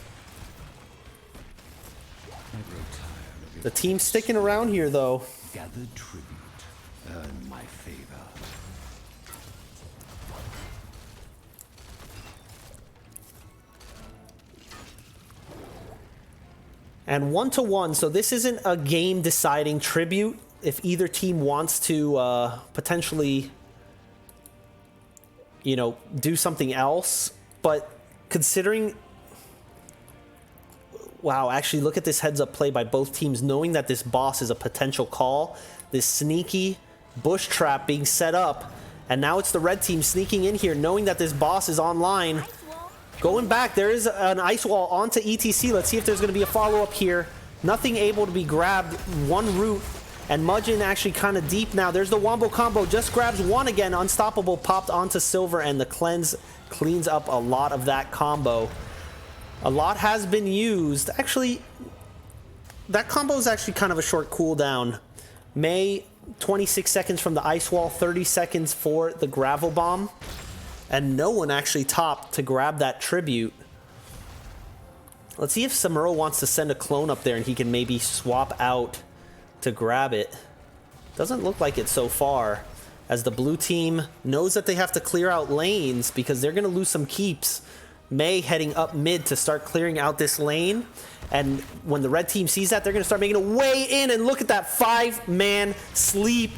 The team sticking around here, though. Gathered tribute, earn my favor. And 1-1, so this isn't a game-deciding tribute. If either team wants to potentially you know, do something else. But considering... Wow, actually, look at this heads-up play by both teams, knowing that this boss is a potential call. This sneaky bush trap being set up. And now it's the red team sneaking in here, knowing that this boss is online. Going back, there is an ice wall onto ETC. Let's see if there's going to be a follow-up here. Nothing able to be grabbed. One root. And Mudgeon actually kind of deep now. There's the Wombo combo. Just grabs one again. Unstoppable popped onto Silver, and the cleanse cleans up a lot of that combo. A lot has been used. Actually, that combo is actually kind of a short cooldown. May, 26 seconds from the ice wall, 30 seconds for the gravel bomb. And no one actually topped to grab that tribute. Let's see if Samuro wants to send a clone up there and he can maybe swap out to grab it. Doesn't look like it so far, as the blue team knows that they have to clear out lanes because they're going to lose some keeps. May heading up mid to start clearing out this lane. And when the red team sees that, they're going to start making a way in. And look at that 5-man sleep.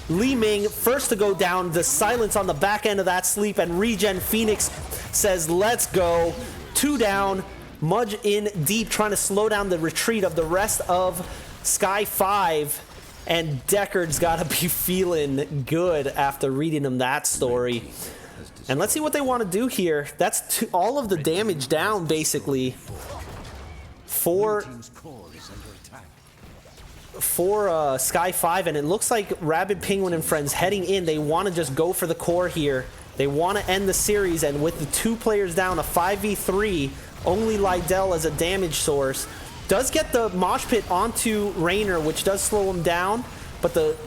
Li Ming first to go down. The silence on the back end of that sleep. And ReGen Phoenix says, let's go. 2 down. Mudge in deep, trying to slow down the retreat of the rest of Sky5. And Deckard's got to be feeling good after reading him that story. And let's see what they want to do here. That's all of the damage down, basically, for Sky5. And it looks like Rabid Penguin and friends heading in. They want to just go for the core here. They want to end the series. And with the 2 players down, a 5v3, only Lydell as a damage source. Does get the mosh pit onto Raynor, which does slow him down. But the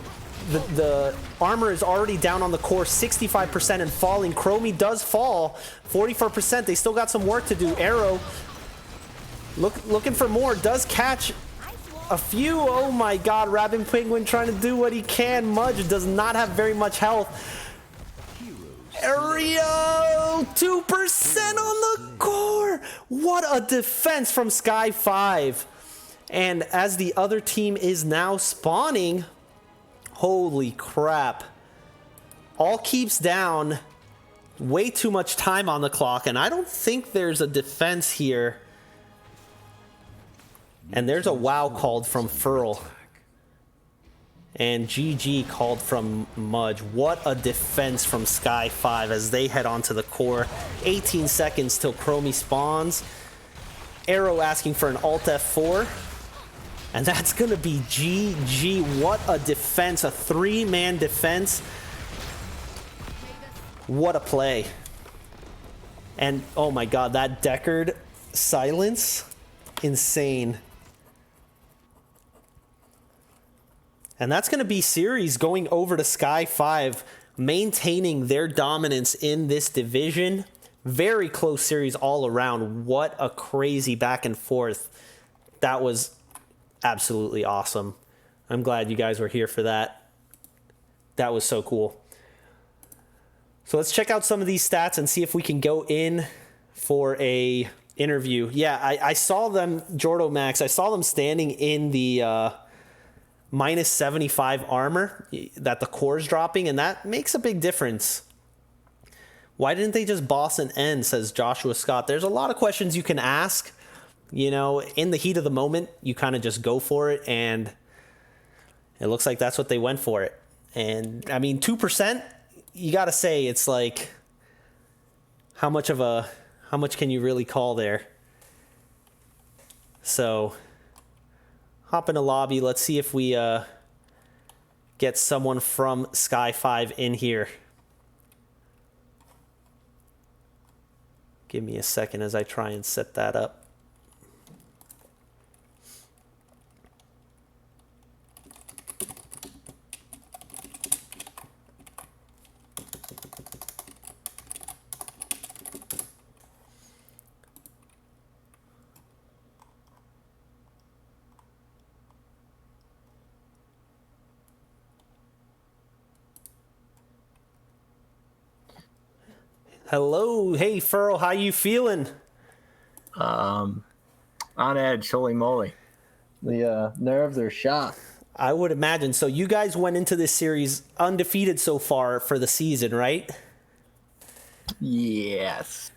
armor is already down on the core, 65% and falling. Chromie does fall, 44%. They still got some work to do. Arrow looking for more, does catch a few. Oh my god, Rabid Penguin trying to do what he can. Mudge does not have very much health. Ario, 2% on the core. What a defense from Sky5. And as the other team is now spawning, holy crap. All keeps down. Way too much time on the clock. And I don't think there's a defense here. And there's a wow called from Furl. And GG called from Mudge. What a defense from Sky5 as they head onto the core. 18 seconds till Chromie spawns. Arrow asking for an Alt F4. And that's going to be GG. What a defense. A 3-man defense. What a play. And, oh my god, that Deckard silence. Insane. And that's going to be series going over to Sky5, maintaining their dominance in this division. Very close series all around. What a crazy back and forth. That was absolutely awesome. I'm glad you guys were here for that. That was so cool. So let's check out some of these stats and see if we can go in for a interview. Yeah, I saw them, Jordo Max, I saw them standing in the minus 75 armor that the core is dropping, and that makes a big difference. Why didn't they just boss an end, says Joshua Scott. There's a lot of questions you can ask. You know, in the heat of the moment, you kind of just go for it, and it looks like that's what they went for it. And, I mean, 2%, you got to say, it's like, how much can you really call there? So, hop in a lobby. Let's see if we get someone from Sky5 in here. Give me a second as I try and set that up. Hello, hey Furl, how you feeling? On edge, holy moly. The nerves are shot. I would imagine. So you guys went into this series undefeated so far for the season, right? Yes.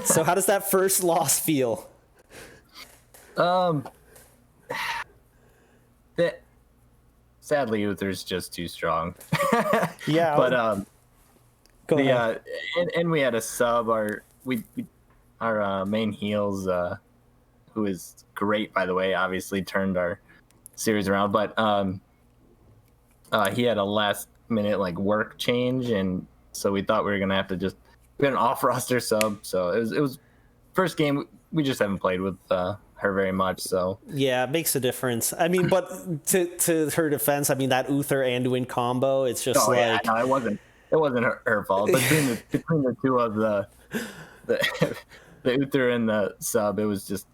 So how does that first loss feel? That sadly Uther's just too strong. Yeah. But Go the ahead. and we had a sub. Our main heals, who is great by the way, obviously turned our series around. But he had a last minute like work change, and so we thought we were gonna have to just we had an off roster sub. So it was first game. We just haven't played with her very much. So Yeah, it makes a difference. I mean, but to her defense, I mean that Uther Anduin combo, it's just oh yeah, like no, it wasn't her fault. But between the two of the the Uther and the sub, it was just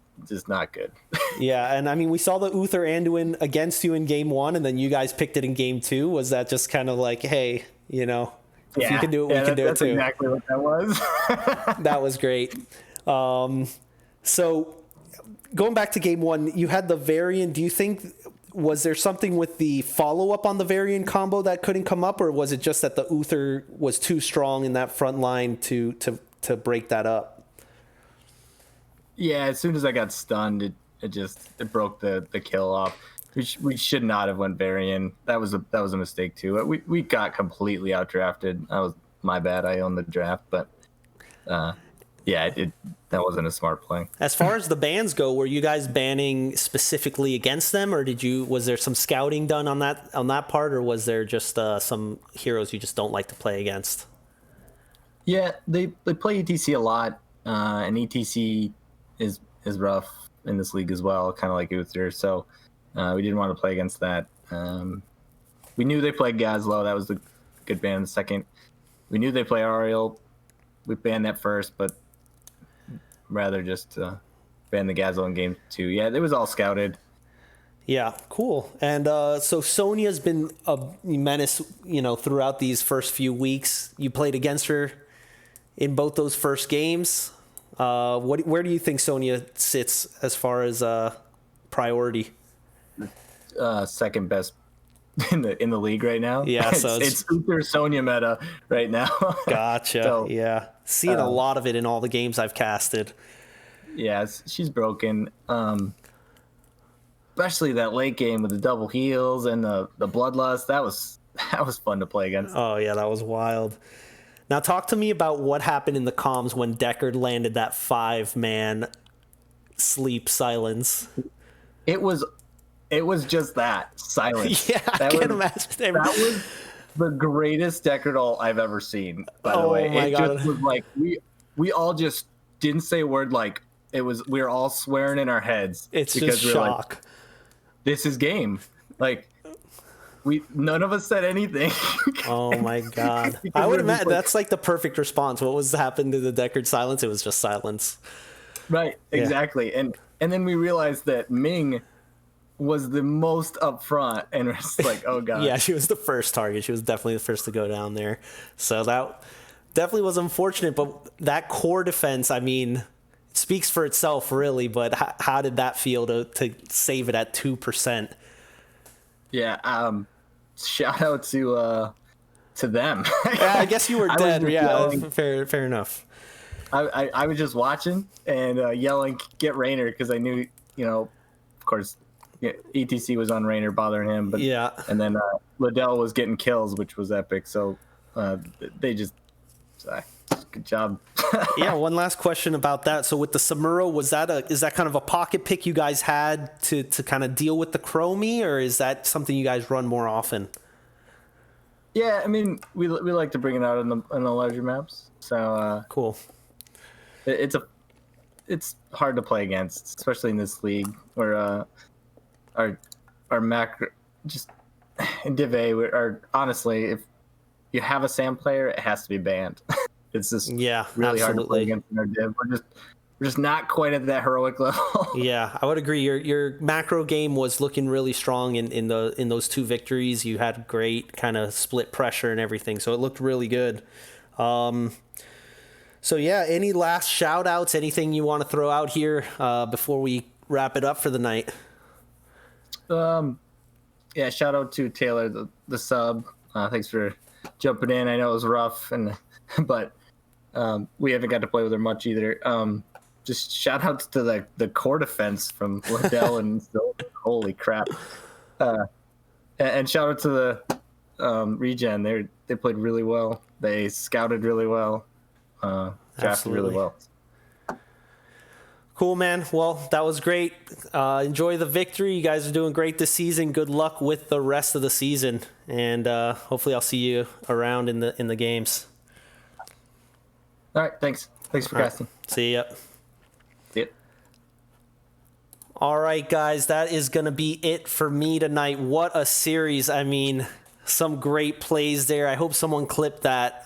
not good. yeah, and I mean we saw the Uther Anduin against you in game 1 and then you guys picked it in game 2. Was that just kind of like, hey, if you can do it, we can do it that's too. exactly what that was. That was great. So going back to game 1, you had the Varian. Do you think was there something with the follow up on the Varian combo that couldn't come up, or was it just that the Uther was too strong in that front line to break that up? Yeah, as soon as I got stunned, it broke the kill off. We should not have went Varian. That was a mistake too. We got completely outdrafted. That was my bad. I owned the draft, but yeah, that wasn't a smart play. As far as the bans go, were you guys banning specifically against them, or was there some scouting done on that part, or was there just some heroes you just don't like to play against? Yeah, they play ETC a lot, and ETC is rough in this league as well, kind of like Uther. So we didn't want to play against that. We knew they played Gazlo. That was the good ban. The second, we knew they play Ariel. We banned that first, but rather just ban the Gazlo in game 2. Yeah, it was all scouted. Yeah, cool. And so Sonya's been a menace, throughout these first few weeks. You played against her in both those first games. Where do you think Sonya sits as far as priority? Second best in the league right now. Yeah, so it's Uther Sonya meta right now. Gotcha. So, yeah, seeing a lot of it in all the games I've casted. Yeah, she's broken. Especially that late game with the double heals and the bloodlust. That was fun to play against. Oh yeah, that was wild. Now talk to me about what happened in the comms when Deckard landed that 5-man sleep silence. It was just that silence. Yeah, I can't imagine. That was the greatest Deckard ult I've ever seen. By the way, my God. just was like we all just didn't say a word. Like we were all swearing in our heads. It's because just shock. Like, this is game. Like none of us said anything. Oh my God. I would imagine that's like the perfect response. What was happened to the Deckard silence? It was just silence. Right, exactly. Yeah. And then we realized that Ming was the most upfront, and it's like, oh God. Yeah, she was the first target. She was definitely the first to go down there. So that definitely was unfortunate, but that core defense, I mean, it speaks for itself really, but how did that feel to save it at 2%? Yeah, shout out to them. Yeah, I guess you were dead. Yeah, fair enough. I was just watching and yelling, "Get Raynor," because I knew, of course, ETC was on Raynor bothering him. But yeah, and then Liddell was getting kills, which was epic. So they just good job. Yeah, one last question about that. So with the Samuro, is that kind of a pocket pick you guys had to kind of deal with the Chromie, or is that something you guys run more often? Yeah, I mean, we like to bring it out in the larger maps. So cool. It's hard to play against, especially in this league where our macro just in Div A are honestly, if you have a Sam player, it has to be banned. It's just really absolutely hard to play against in our Div. We're just not quite at that heroic level. Yeah, I would agree. Your macro game was looking really strong in those 2 victories. You had great kind of split pressure and everything, so it looked really good. So yeah, any last shout outs, anything you want to throw out here before we wrap it up for the night? Yeah, shout out to Taylor, the sub. Thanks for jumping in. I know it was rough, but We haven't got to play with her much either. Just shout outs to the core defense from Liddell and Silver. Holy crap! And shout out to the ReGen. They played really well. They scouted really well. Drafted really well. Cool, man. Well, that was great. Enjoy the victory. You guys are doing great this season. Good luck with the rest of the season, and hopefully, I'll see you around in the games. All right, thanks. Thanks for casting. See ya. See ya. All right, guys, that is going to be it for me tonight. What a series. I mean, some great plays there. I hope someone clipped that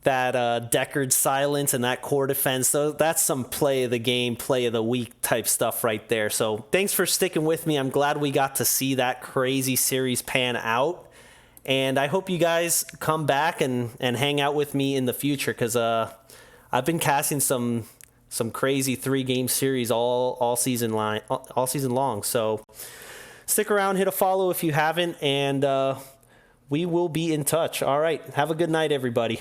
Deckard silence and that core defense. So that's some play of the game, play of the week type stuff right there. So thanks for sticking with me. I'm glad we got to see that crazy series pan out. And I hope you guys come back and hang out with me in the future, because I've been casting some crazy 3-game series all season long. So stick around, hit a follow if you haven't, and we will be in touch. All right, have a good night, everybody.